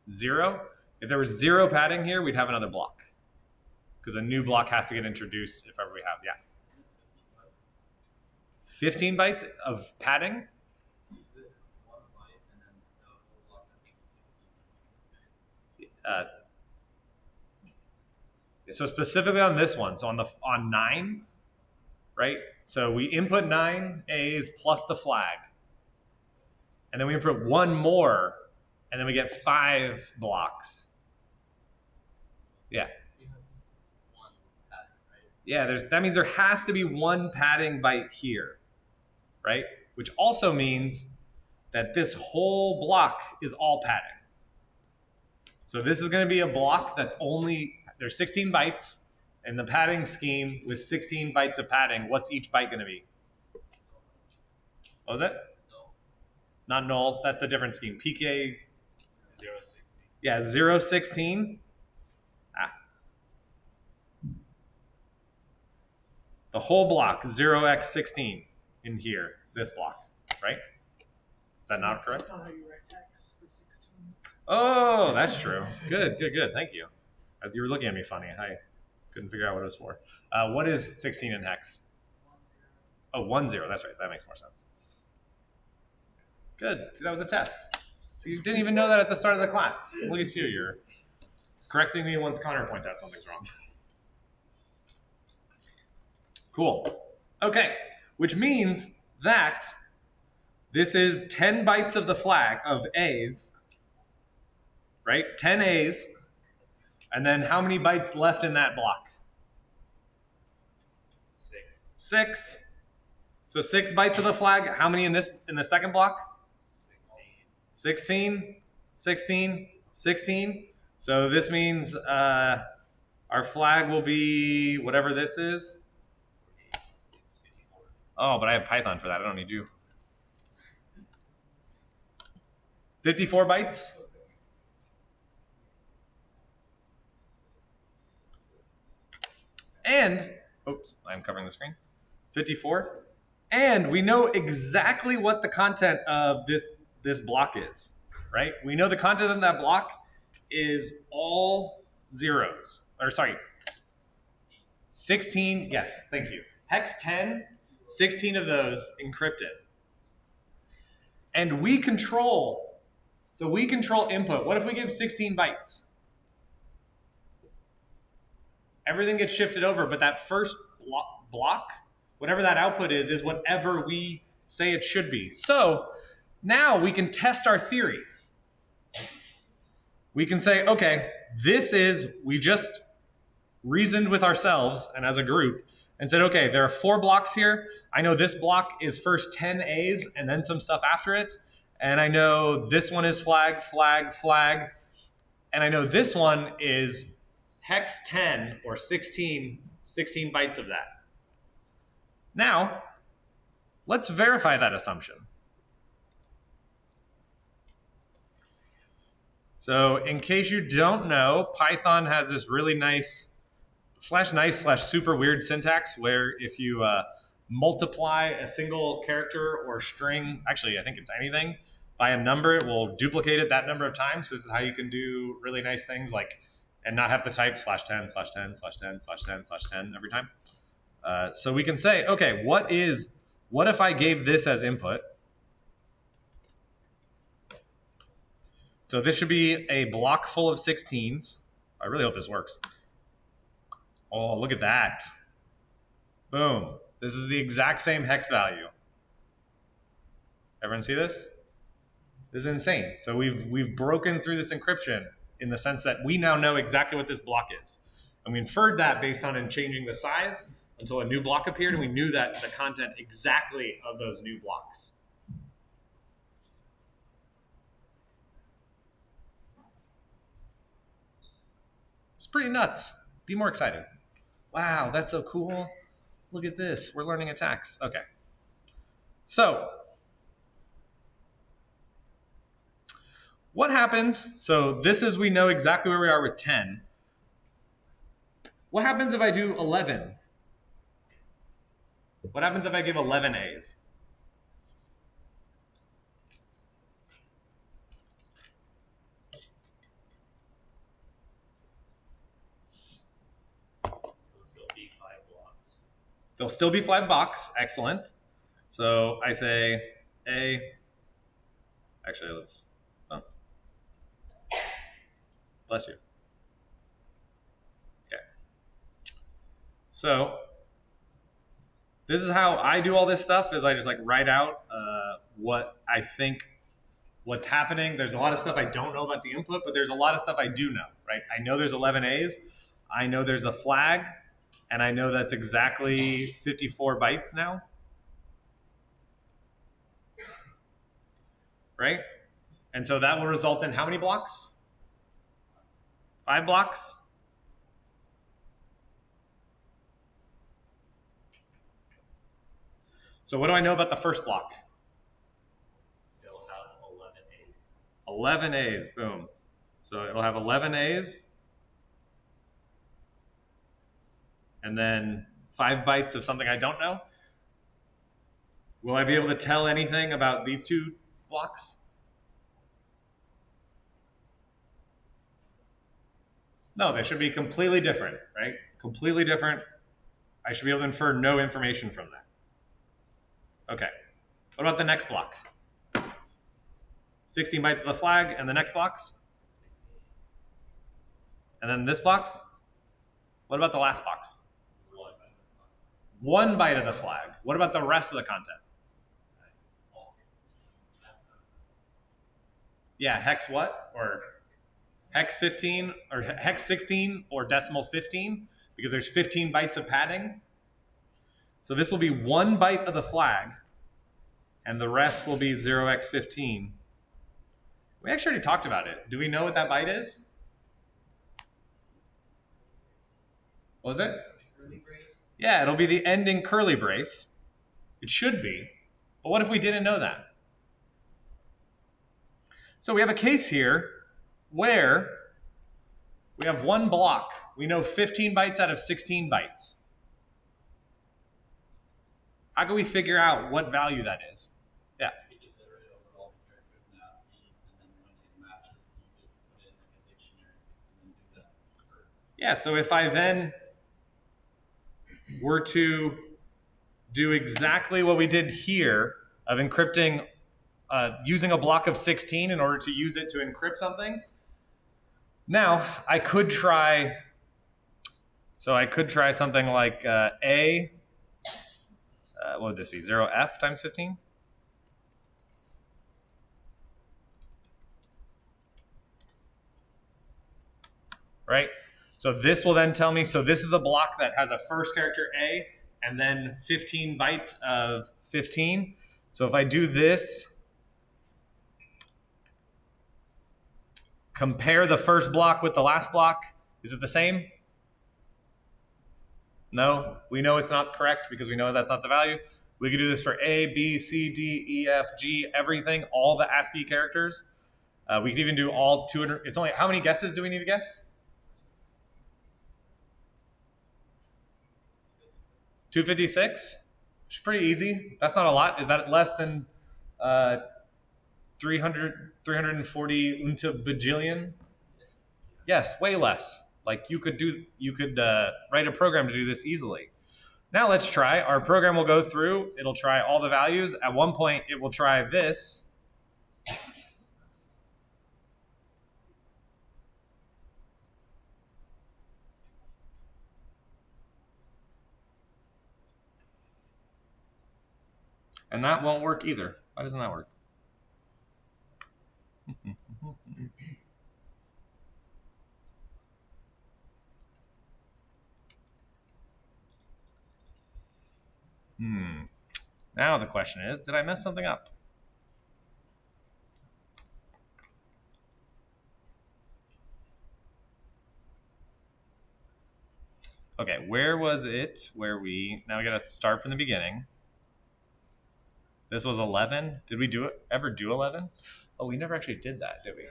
0? If there was 0 padding here, we'd have another block. Because a new block has to get introduced if ever we have, yeah. 15 bytes of padding? It's 1 byte and then the whole block has to be 16. So specifically on this one, so on 9, right? So we input 9 A's plus the flag. And then we input 1 more, and then we get 5 blocks. Yeah. You have 1 pattern, right? Yeah, that means there has to be one padding byte here, right? Which also means that this whole block is all padding. So this is going to be a block that's there's 16 bytes, and the padding scheme with 16 bytes of padding, what's each byte going to be? What was it? Null. Not null, that's a different scheme. PK, 0.16. yeah, 0.16. The whole block, 0x16 in here, this block, right? Is that not correct? That's not how you write X for 16. Oh, that's true. Good. Thank you. As you were looking at me funny, I couldn't figure out what it was for. What is 16 in hex? 1, 0. Oh, 1, 0. That's right. That makes more sense. Good. See, that was a test. So you didn't even know that at the start of the class. Look at you. You're correcting me once Connor points out something's wrong. Cool. Okay. Which means that this is 10 bytes of the flag of A's, right? 10 A's. And then how many bytes left in that block? 6. So 6 bytes of the flag. How many in the second block? 16. 16. So this means our flag will be whatever this is. Oh, but I have Python for that. I don't need you. 54 bytes. And, oops, I'm covering the screen. 54. And we know exactly what the content of this block is, right? We know the content of that block is all zeros. Or sorry, 16, yes, thank you. Hex 10, 16 of those encrypted. And we control input. What if we give 16 bytes? Everything gets shifted over, but that first block, whatever that output is whatever we say it should be. So now we can test our theory. We can say, okay, we just reasoned with ourselves and as a group and said, okay, there are 4 blocks here. I know this block is first 10 A's and then some stuff after it. And I know this one is flag. And I know this one is hex 10 or 16 bytes of that. Now, let's verify that assumption. So in case you don't know, Python has this really nice /super weird syntax where if you multiply a single character or string, actually I think it's anything, by a number, it will duplicate it that number of times. This is how you can do really nice things like, and not have to type /10/10/10/10/10 every time. So we can say, okay, what if I gave this as input? So this should be a block full of 16s. I really hope this works. Oh, look at that. Boom. This is the exact same hex value. Everyone see this? This is insane. So we've broken through this encryption in the sense that we now know exactly what this block is. And we inferred that based on changing the size until a new block appeared, and we knew that the content exactly of those new blocks. It's pretty nuts. Be more excited. Wow, that's so cool. Look at this. We're learning attacks. Okay. So, what happens? So this is, we know exactly where we are with 10. What happens if I do 11? What happens if I give 11 A's? There'll still be 5 blocks. Excellent. So I say A. Actually, let's. Oh. Bless you. Okay. So this is how I do all this stuff. Is I just write out what I think what's happening. There's a lot of stuff I don't know about the input, but there's a lot of stuff I do know. Right? I know there's 11 A's. I know there's a flag. And I know that's exactly 54 bytes now. Right? And so that will result in how many blocks? 5 blocks? So what do I know about the first block? It'll have 11 A's. 11 A's, boom. So it'll have 11 A's. And then 5 bytes of something I don't know. Will I be able to tell anything about these 2 blocks? No, they should be completely different, right? Completely different. I should be able to infer no information from that. Okay. What about the next block? 16 bytes of the flag, and the next box? And then this box? What about the last box? 1 byte of the flag. What about the rest of the content? Yeah, hex what? Or hex 15, or hex 16, or decimal 15, because there's 15 bytes of padding. So this will be 1 byte of the flag, and the rest will be 0x15. We actually already talked about it. Do we know what that byte is? What was it? Curly brace. Yeah, it'll be the ending curly brace. It should be. But what if we didn't know that? So we have a case here where we have 1 block. We know 15 bytes out of 16 bytes. How can we figure out what value that is? Yeah. You just iterate over all the characters in ASCII, and then when it matches, you just put it in like a dictionary, and then do that for. Yeah, so if I then were to do exactly what we did here of encrypting, using a block of 16 in order to use it to encrypt something, now I could try, so I could try something like A, what would this be, 0f times 15? Right? So this will then tell me, so this is a block that has a first character A and then 15 bytes of 15. So if I do this, compare the first block with the last block, is it the same? No, we know it's not correct because we know that's not the value. We could do this for A, B, C, D, E, F, G, everything, all the ASCII characters. We could even do all 200. It's only, how many guesses do we need to guess? 256, which is pretty easy. That's not a lot. Is that less than 340 unta bajillion? Yes, way less. Like you could write a program to do this easily. Now let's try. Our program will go through. It'll try all the values. At one point, it will try this. And that won't work either. Why doesn't that work? Now the question is, did I mess something up? Okay, where was it where now we got to start from the beginning. This was 11. Did we ever do 11? Oh, we never actually did that, did we?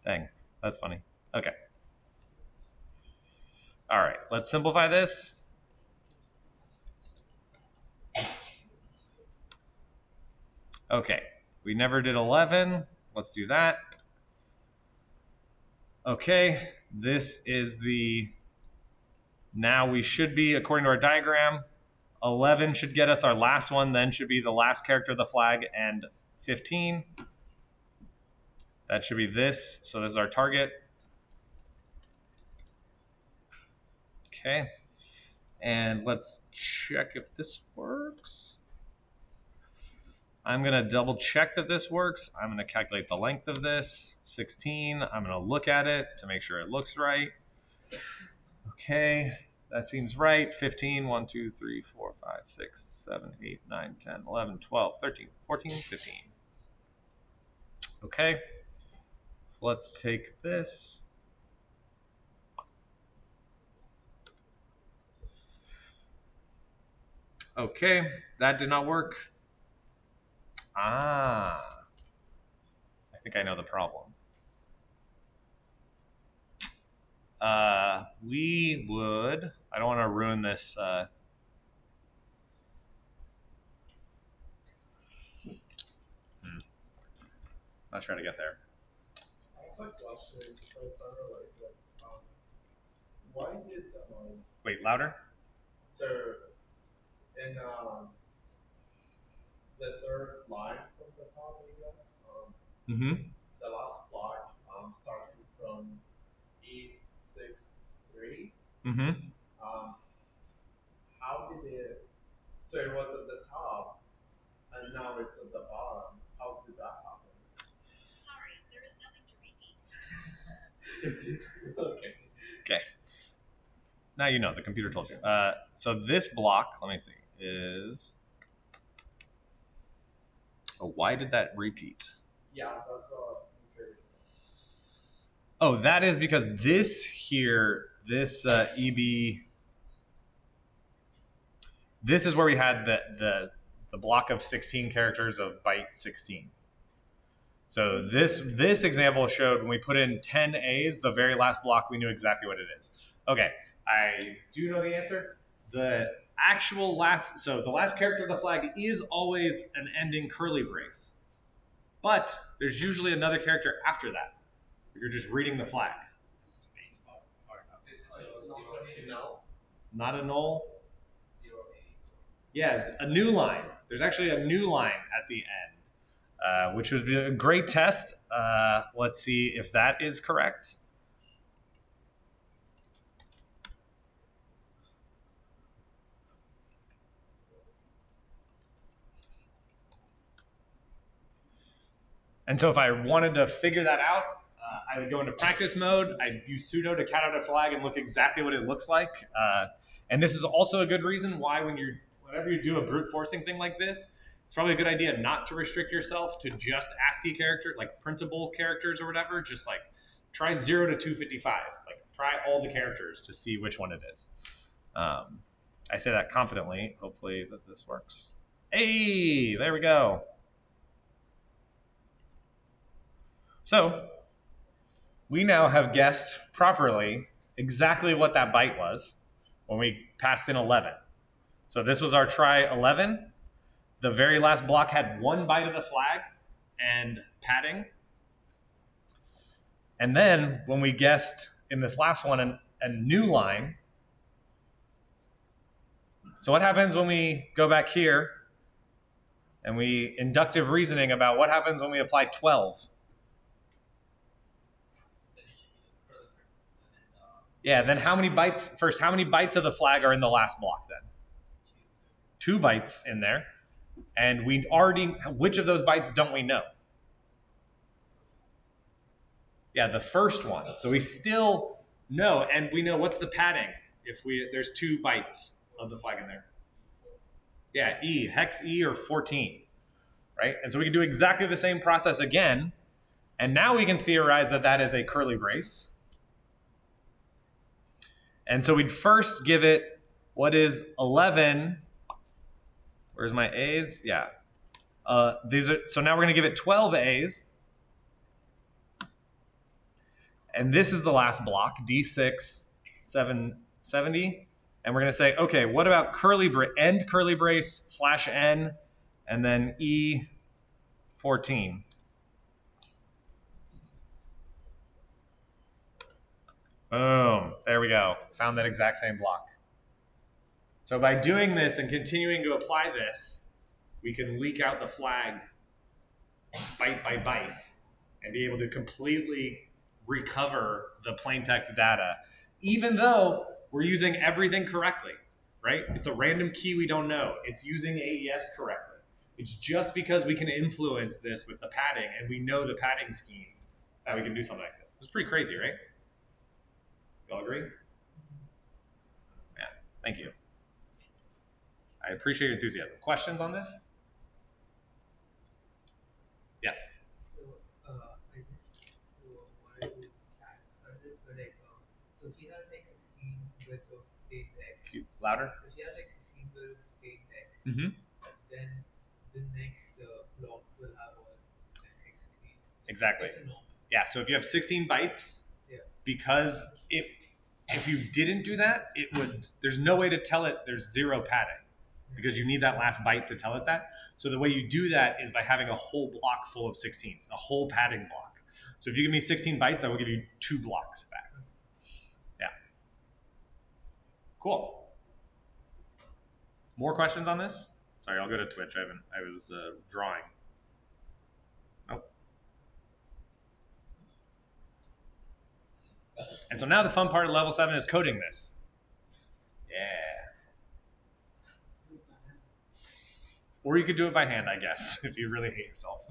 Dang, that's funny. Okay. All right, let's simplify this. Okay, we never did 11. Let's do that. Okay, this is now we should be, according to our diagram, 11 should get us our last one, then should be the last character of the flag, and 15. That should be this, so this is our target. Okay, and let's check if this works. I'm gonna double check that this works. I'm gonna calculate the length of this, 16. I'm gonna look at it to make sure it looks right. Okay, that seems right. 15, 1, 2, 3, 4, 5, 6, 7, 8, 9, 10, 11, 12, 13, 14, 15. Okay, so let's take this. Okay, that did not work. I think I know the problem. We would, I don't want to ruin this. Not trying to get there. I have a question, but it's unrelated. Why did Wait, louder? so in the third line from the top, I guess, the last block starting from E63, how did it, so it was at the top and now it's at the bottom. How did that happen? Sorry, there is nothing to repeat. Okay. Okay. Now you know, the computer told you. So this block, let me see, is... Oh, why did that repeat? Yeah, that's what I'm curious about. Oh, that is because this here, this EB, this is where we had the block of 16 characters of byte 16. So this example showed when we put in 10 A's, the very last block, we knew exactly what it is. Okay, I do know the answer. The actual last, so the last character of the flag is always an ending curly brace, but there's usually another character after that if you're just reading the flag. No. Not a null. Yeah, it's a new line. There's actually a new line at the end, which would be a great test. Let's see if that is correct. And so if I wanted to figure that out, I would go into practice mode. I'd use sudo to cat out a flag and look exactly what it looks like. And this is also a good reason why whenever you do a brute forcing thing like this, it's probably a good idea not to restrict yourself to just ASCII character, like printable characters or whatever. Just like try 0 to 255. Like try all the characters to see which one it is. I say that confidently. Hopefully that this works. Hey, there we go. So we now have guessed properly exactly what that byte was when we passed in 11. So this was our try 11. The very last block had 1 byte of the flag and padding. And then when we guessed in this last one a new line, so what happens when we go back here and we inductive reasoning about what happens when we apply 12? Yeah, then how many bytes of the flag are in the last block then? 2 bytes in there. And we already, which of those bytes don't we know? Yeah, the first one. So we still know, and we know what's the padding if there's 2 bytes of the flag in there. Yeah, E, hex E or 14, right? And so we can do exactly the same process again. And now we can theorize that that is a curly brace. And so we'd first give it what is 11. Where's my A's? Yeah. So now we're going to give it 12 A's. And this is the last block, D6, 770. And we're going to say, okay, what about end curly brace / N and then E14. Boom, there we go. Found that exact same block. So by doing this and continuing to apply this, we can leak out the flag byte by byte and be able to completely recover the plaintext data, even though we're using everything correctly, right? It's a random key we don't know. It's using AES correctly. It's just because we can influence this with the padding and we know the padding scheme that we can do something like this. It's pretty crazy, right? Y'all agree? Yeah. Thank you. I appreciate your enthusiasm. Questions on this? Yes. So I just wanted to clarify this, but like, so if you have like 16 width of plain text, Louder? so if you have like 16 width of plain text, Mm-hmm. then the next block will have all like 16. Exactly. It's a norm. Yeah, so if you have 16 bytes, Yeah. because if you didn't do that, it would, there's no way to tell it there's zero padding because you need that last byte to tell it that. So the way you do that is by having a whole block full of 16s, a whole padding block. So if you give me 16 bytes, I will give you 2 blocks back. Yeah. Cool. More questions on this? Sorry, I'll go to Twitch. I was drawing. Nope. And so now the fun part of level 7 is coding this. Yeah. Or you could do it by hand, I guess, if you really hate yourself.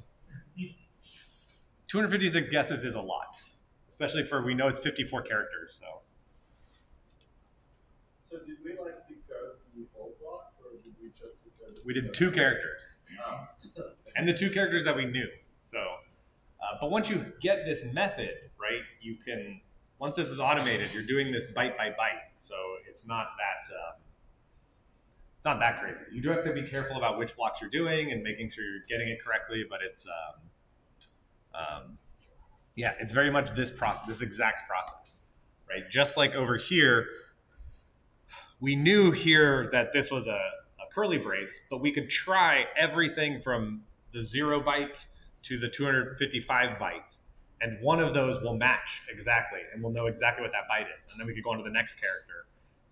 256 guesses is a lot, especially for, we know it's 54 characters, so. So did we like decode the whole block, or did we just decode the We did 2 characters. Oh. And the 2 characters that we knew. So, but once you get this method, right, you can, once this is automated, you're doing this byte by byte. So it's not that crazy. You do have to be careful about which blocks you're doing and making sure you're getting it correctly, but it's, yeah, it's very much this process, this exact process, right? Just like over here, we knew here that this was a curly brace, but we could try everything from the 0 byte to the 255 byte. And one of those will match exactly, and we'll know exactly what that byte is. And then we could go on to the next character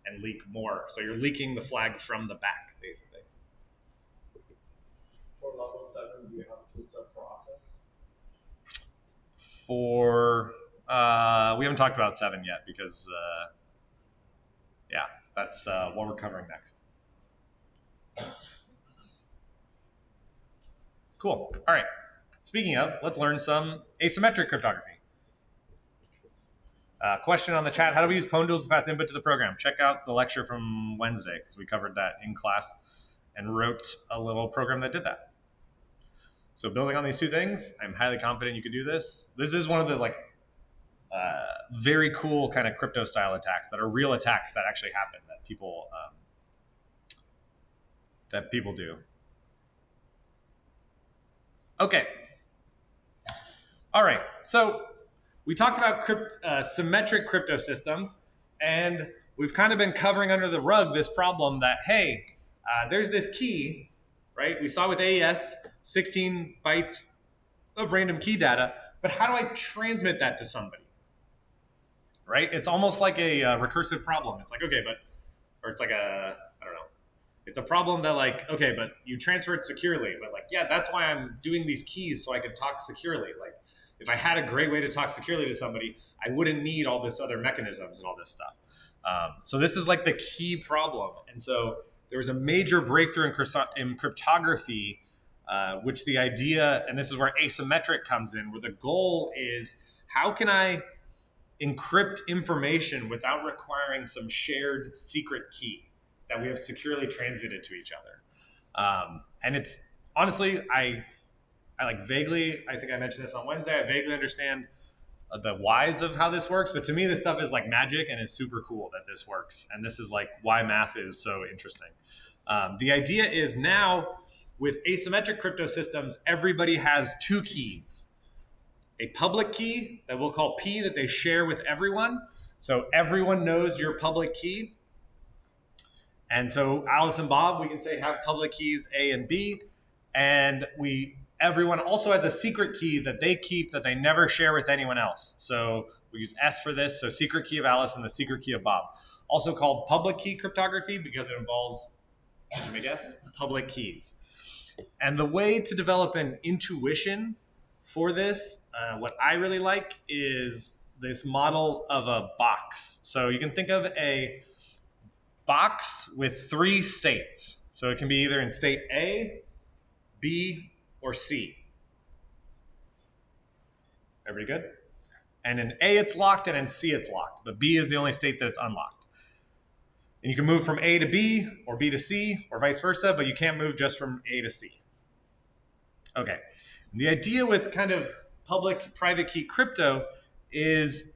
and leak more. So you're leaking the flag from the back, basically. For level 7, do you have to sub-process? For, we haven't talked about 7 yet because, yeah, that's what we're covering next. Cool. All right. Speaking of, let's learn some asymmetric cryptography. Question on the chat: how do we use pwn tools to pass input to the program? Check out the lecture from Wednesday because we covered that in class and wrote a little program that did that. So building on these 2 things, I'm highly confident you could do this. This is one of the very cool kind of crypto style attacks that are real attacks that actually happen that people do. Okay. All right. So we talked about symmetric crypto systems, and we've kind of been covering under the rug this problem that, hey, there's this key, right? We saw with AES 16 bytes of random key data, but how do I transmit that to somebody? Right? It's almost like a recursive problem. It's like, okay, or it's like I don't know. It's a problem that like, okay, but you transfer it securely, but like, yeah, that's why I'm doing these keys so I can talk securely. Like, if I had a great way to talk securely to somebody, I wouldn't need all this other mechanisms and all this stuff. So this is like the key problem. And so there was a major breakthrough in cryptography, which the idea, and this is where asymmetric comes in, where the goal is, how can I encrypt information without requiring some shared secret key that we have securely transmitted to each other? And it's, honestly, I like vaguely, I think I mentioned this on Wednesday, I vaguely understand the whys of how this works, but to me this stuff is like magic and it's super cool that this works. And this is like why math is so interesting. The idea is now with asymmetric crypto systems, everybody has 2 keys. A public key that we'll call P that they share with everyone. So everyone knows your public key. And so Alice and Bob, we can say have public keys A and B. And everyone also has a secret key that they keep that they never share with anyone else. So we use S for this. So secret key of Alice and the secret key of Bob. Also called public key cryptography because it involves, you may guess, public keys. And the way to develop an intuition for this, what I really like is this model of a box. So you can think of a box with 3 states. So it can be either in state A, B, or C. Everybody good? And in A it's locked and in C it's locked, but B is the only state that it's unlocked. And you can move from A to B or B to C or vice versa, but you can't move just from A to C. Okay. And the idea with kind of public-private key crypto is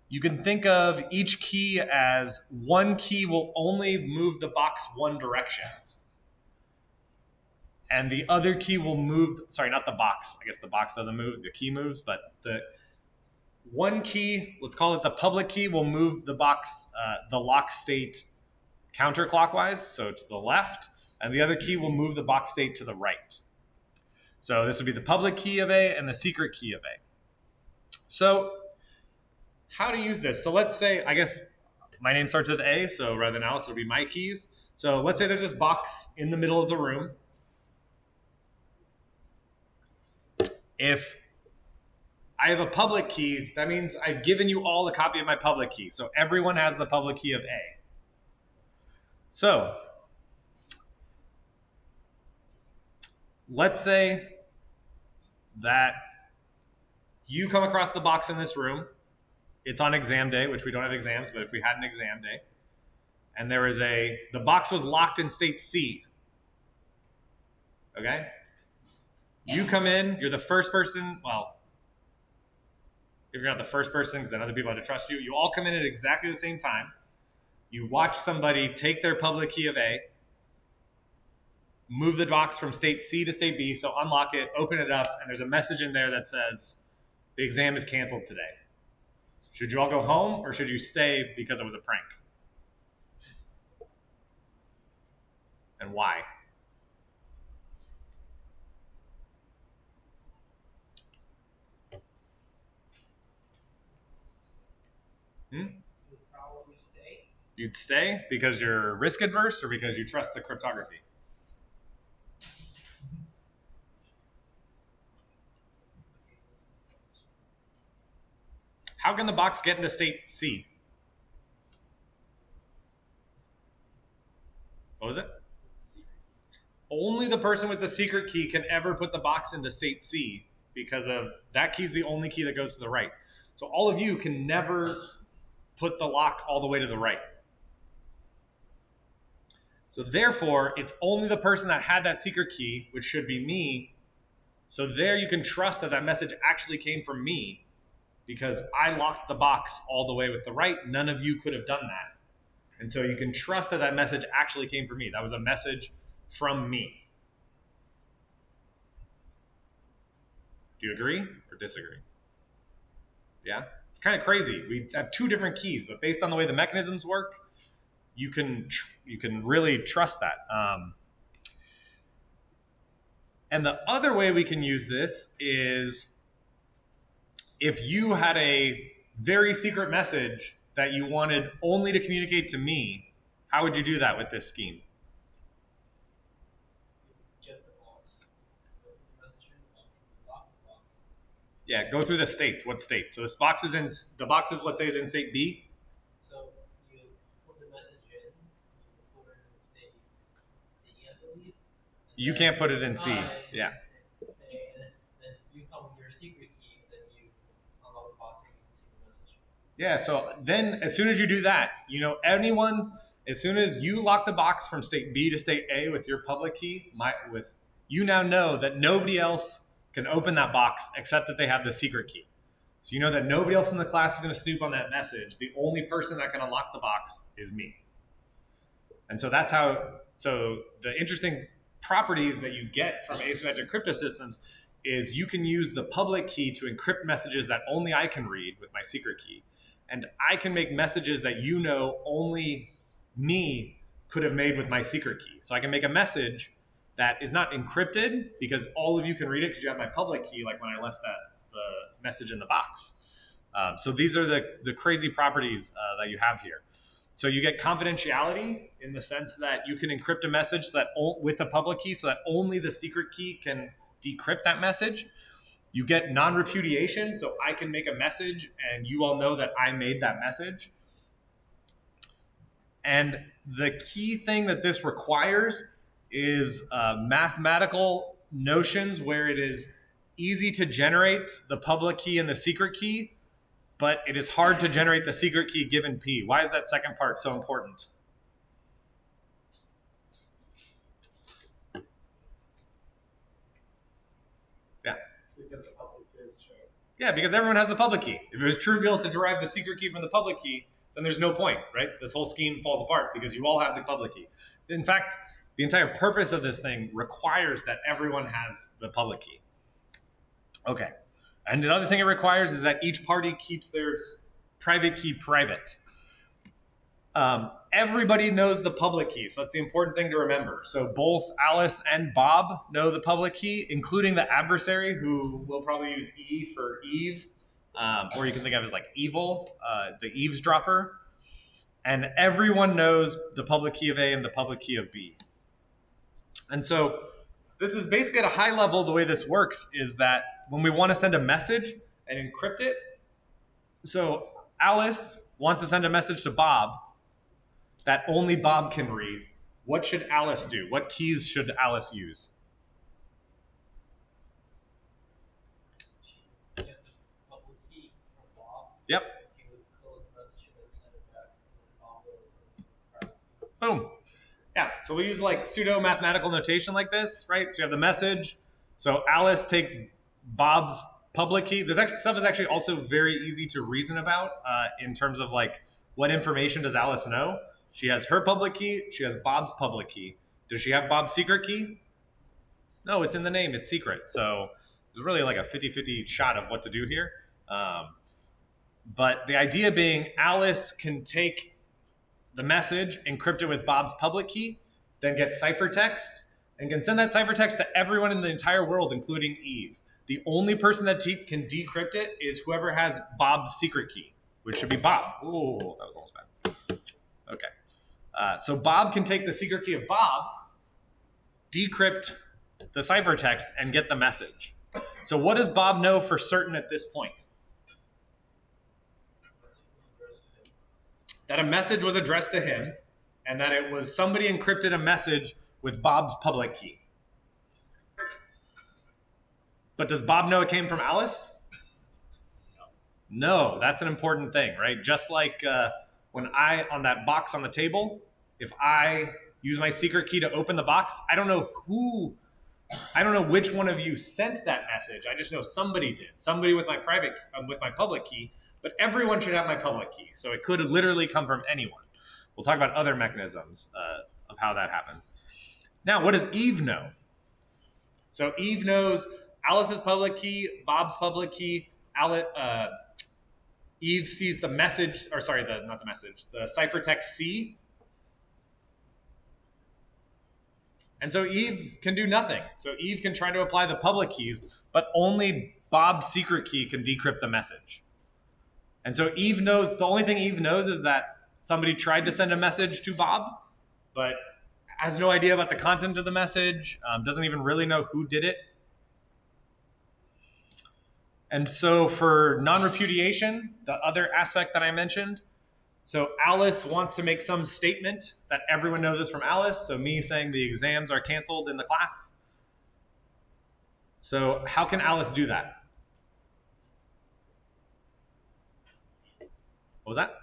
you can think of each key as one key will only move the box one direction. And the other key will move, sorry, not the box. I guess the box doesn't move, the key moves, but the one key, let's call it the public key, will move the box, the lock state counterclockwise, so to the left, and the other key will move the box state to the right. So this would be the public key of A and the secret key of A. So how to use this? So let's say, I guess my name starts with A, so rather than Alice, it'll be my keys. So let's say there's this box in the middle of the room. If I have a public key, that means I've given you all a copy of my public key. So everyone has the public key of A. So let's say that you come across the box in this room. It's on exam day, which we don't have exams, but if we had an exam day, and there is the box was locked in state C. Okay? You come in, you're the first person, well, if you're not the first person, because then other people have to trust you, you all come in at exactly the same time. You watch somebody take their public key of A, move the box from state C to state B, so unlock it, open it up, and there's a message in there that says, the exam is canceled today. Should you all go home, or should you stay because it was a prank? And why? You'd probably stay. You'd stay because you're risk adverse or because you trust the cryptography? How can the box get into state C? What was it? Only the person with the secret key can ever put the box into state C because of that key's the only key that goes to the right. So all of you can never put the lock all the way to the right. So therefore, it's only the person that had that secret key, which should be me. So there you can trust that that message actually came from me because I locked the box all the way with the right. None of you could have done that. And so you can trust that that message actually came from me. That was a message from me. Do you agree or disagree? Yeah? It's kind of crazy. We have two different keys, but based on the way the mechanisms work, you can really trust that. And the other way we can use this is if you had a very secret message that you wanted only to communicate to me, how would you do that with this scheme? Get the box, put the message in the box, and lock the box. Yeah, go through the states. What states? So this box is in, the box is, let's say, is in state B. So you put the message in, you put it in state C, I believe. You can't put it in C. Yeah. Then you come with your secret key, then you unlock the box and you can see the message. Yeah, so then as soon as you do that, as soon as you lock the box from state B to state A with your public key, you now know that nobody else can open that box except that they have the secret key. So you know that nobody else in the class is going to snoop on that message. The only person that can unlock the box is me. And so so the interesting properties that you get from asymmetric crypto systems is you can use the public key to encrypt messages that only I can read with my secret key. And I can make messages that only me could have made with my secret key. So I can make a message that is not encrypted because all of you can read it because you have my public key, like when I left the message in the box. So these are the crazy properties that you have here. So you get confidentiality in the sense that you can encrypt a message with a public key so that only the secret key can decrypt that message. You get non-repudiation, so I can make a message and you all know that I made that message. And the key thing that this requires is mathematical notions where it is easy to generate the public key and the secret key, but it is hard to generate the secret key given P. Why is that second part so important? Yeah, because everyone has the public key. If it was trivial to derive the secret key from the public key, then there's no point, right? This whole scheme falls apart because you all have the public key. In fact, the entire purpose of this thing requires that everyone has the public key. Okay. And another thing it requires is that each party keeps their private key private. Everybody knows the public key, so that's the important thing to remember. So both Alice and Bob know the public key, including the adversary, who will probably use E for Eve, or you can think of as like evil, the eavesdropper. And everyone knows the public key of A and the public key of B. And so this is basically at a high level, the way this works is that when we want to send a message and encrypt it, so Alice wants to send a message to Bob that only Bob can read. What should Alice do? What keys should Alice use? Get the public key from Bob. Yep. He would close the message and then send it back. And Bob would Boom. Yeah, so we use like pseudo mathematical notation like this, right? So you have the message. So Alice takes Bob's public key. This stuff is actually also very easy to reason about in terms of like what information does Alice know? She has her public key. She has Bob's public key. Does she have Bob's secret key? No, it's in the name. It's secret. So there's really like a 50-50 shot of what to do here. But the idea being Alice can take the message, encrypt it with Bob's public key, then get ciphertext, and can send that ciphertext to everyone in the entire world, including Eve. The only person that can decrypt it is whoever has Bob's secret key, which should be Bob. Ooh, that was almost bad. Okay. So Bob can take the secret key of Bob, decrypt the ciphertext, and get the message. So what does Bob know for certain at this point? That a message was addressed to him, and that it was somebody encrypted a message with Bob's public key. But does Bob know it came from Alice? No, that's an important thing, right? Just like when on that box on the table, if I use my secret key to open the box, I don't know which one of you sent that message. I just know somebody did. Somebody with my public key, but everyone should have my public key. So it could literally come from anyone. We'll talk about other mechanisms of how that happens. Now, what does Eve know? So Eve knows Alice's public key, Bob's public key. Eve sees the message, or sorry, the ciphertext C. And so Eve can do nothing. So Eve can try to apply the public keys, but only Bob's secret key can decrypt the message. And so Eve knows, the only thing Eve knows is that somebody tried to send a message to Bob, but has no idea about the content of the message, doesn't even really know who did it. And so for non-repudiation, the other aspect that I mentioned, so Alice wants to make some statement that everyone knows is from Alice. So me saying the exams are canceled in the class. So how can Alice do that? What was that?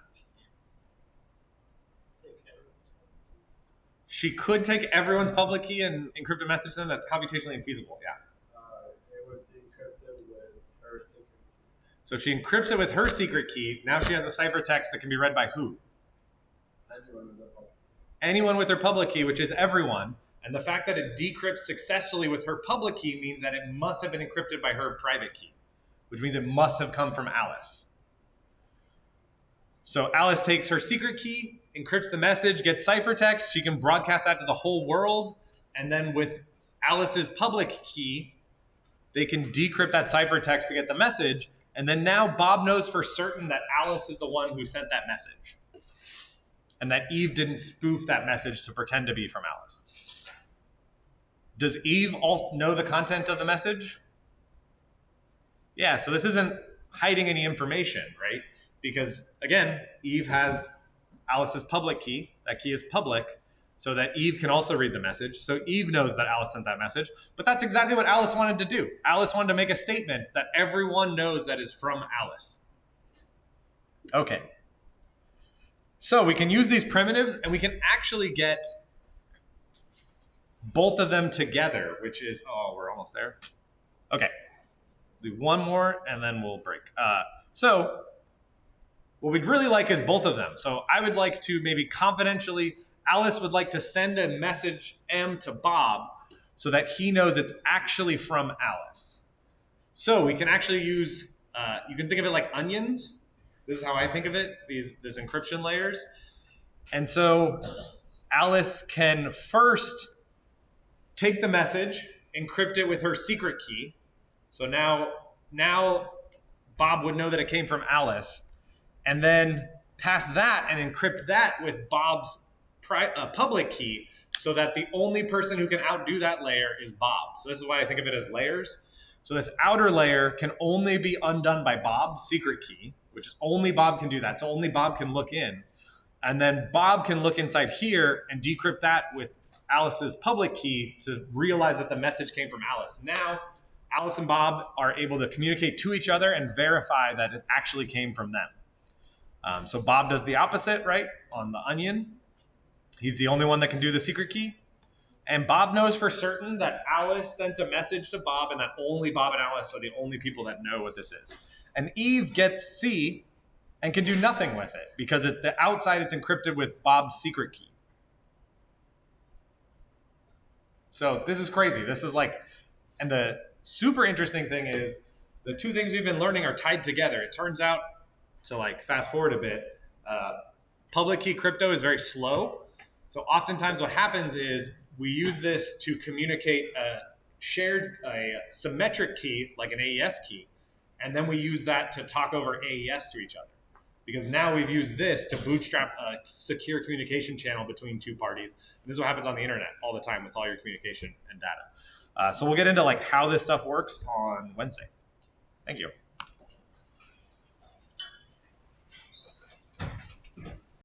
She could take everyone's public key and encrypt a message to them. That's computationally infeasible, yeah. It would decrypt it with her secret key. So if she encrypts it with her secret key, now she has a ciphertext that can be read by who? Anyone with the public. Anyone with their public key, which is everyone. And the fact that it decrypts successfully with her public key means that it must have been encrypted by her private key, which means it must have come from Alice. So Alice takes her secret key, encrypts the message, gets ciphertext. She can broadcast that to the whole world. And then with Alice's public key, they can decrypt that ciphertext to get the message. And then now Bob knows for certain that Alice is the one who sent that message. And that Eve didn't spoof that message to pretend to be from Alice. Does Eve know the content of the message? Yeah, so this isn't hiding any information, right? Because, again, Eve has Alice's public key. That key is public, so that Eve can also read the message. So Eve knows that Alice sent that message. But that's exactly what Alice wanted to do. Alice wanted to make a statement that everyone knows that is from Alice. Okay. So we can use these primitives, and we can actually get both of them together, which is, oh, we're almost there. Okay. do one more and then we'll break. So what we'd really like is both of them. So I would like to maybe confidentially, Alice would like to send a message M to Bob so that he knows it's actually from Alice. So we can actually use, you can think of it like onions. This is how I think of it, these encryption layers. And so Alice can first take the message, encrypt it with her secret key. So now Bob would know that it came from Alice, and then pass that and encrypt that with Bob's public key so that the only person who can outdo that layer is Bob. So this is why I think of it as layers. So this outer layer can only be undone by Bob's secret key, which is only Bob can do that. So only Bob can look in. And then Bob can look inside here and decrypt that with Alice's public key to realize that the message came from Alice. Now, Alice and Bob are able to communicate to each other and verify that it actually came from them. So Bob does the opposite, right? On the onion. He's the only one that can do the secret key. And Bob knows for certain that Alice sent a message to Bob and that only Bob and Alice are the only people that know what this is. And Eve gets C and can do nothing with it because at the outside it's encrypted with Bob's secret key. So this is crazy. This is like, and the super interesting thing is the two things we've been learning are tied together. It turns out, to like fast forward a bit, public key crypto is very slow. So oftentimes what happens is we use this to communicate a symmetric key, like an AES key, and then we use that to talk over AES to each other. Because now we've used this to bootstrap a secure communication channel between two parties. And this is what happens on the internet all the time with all your communication and data. So we'll get into like how this stuff works on Wednesday. Thank you.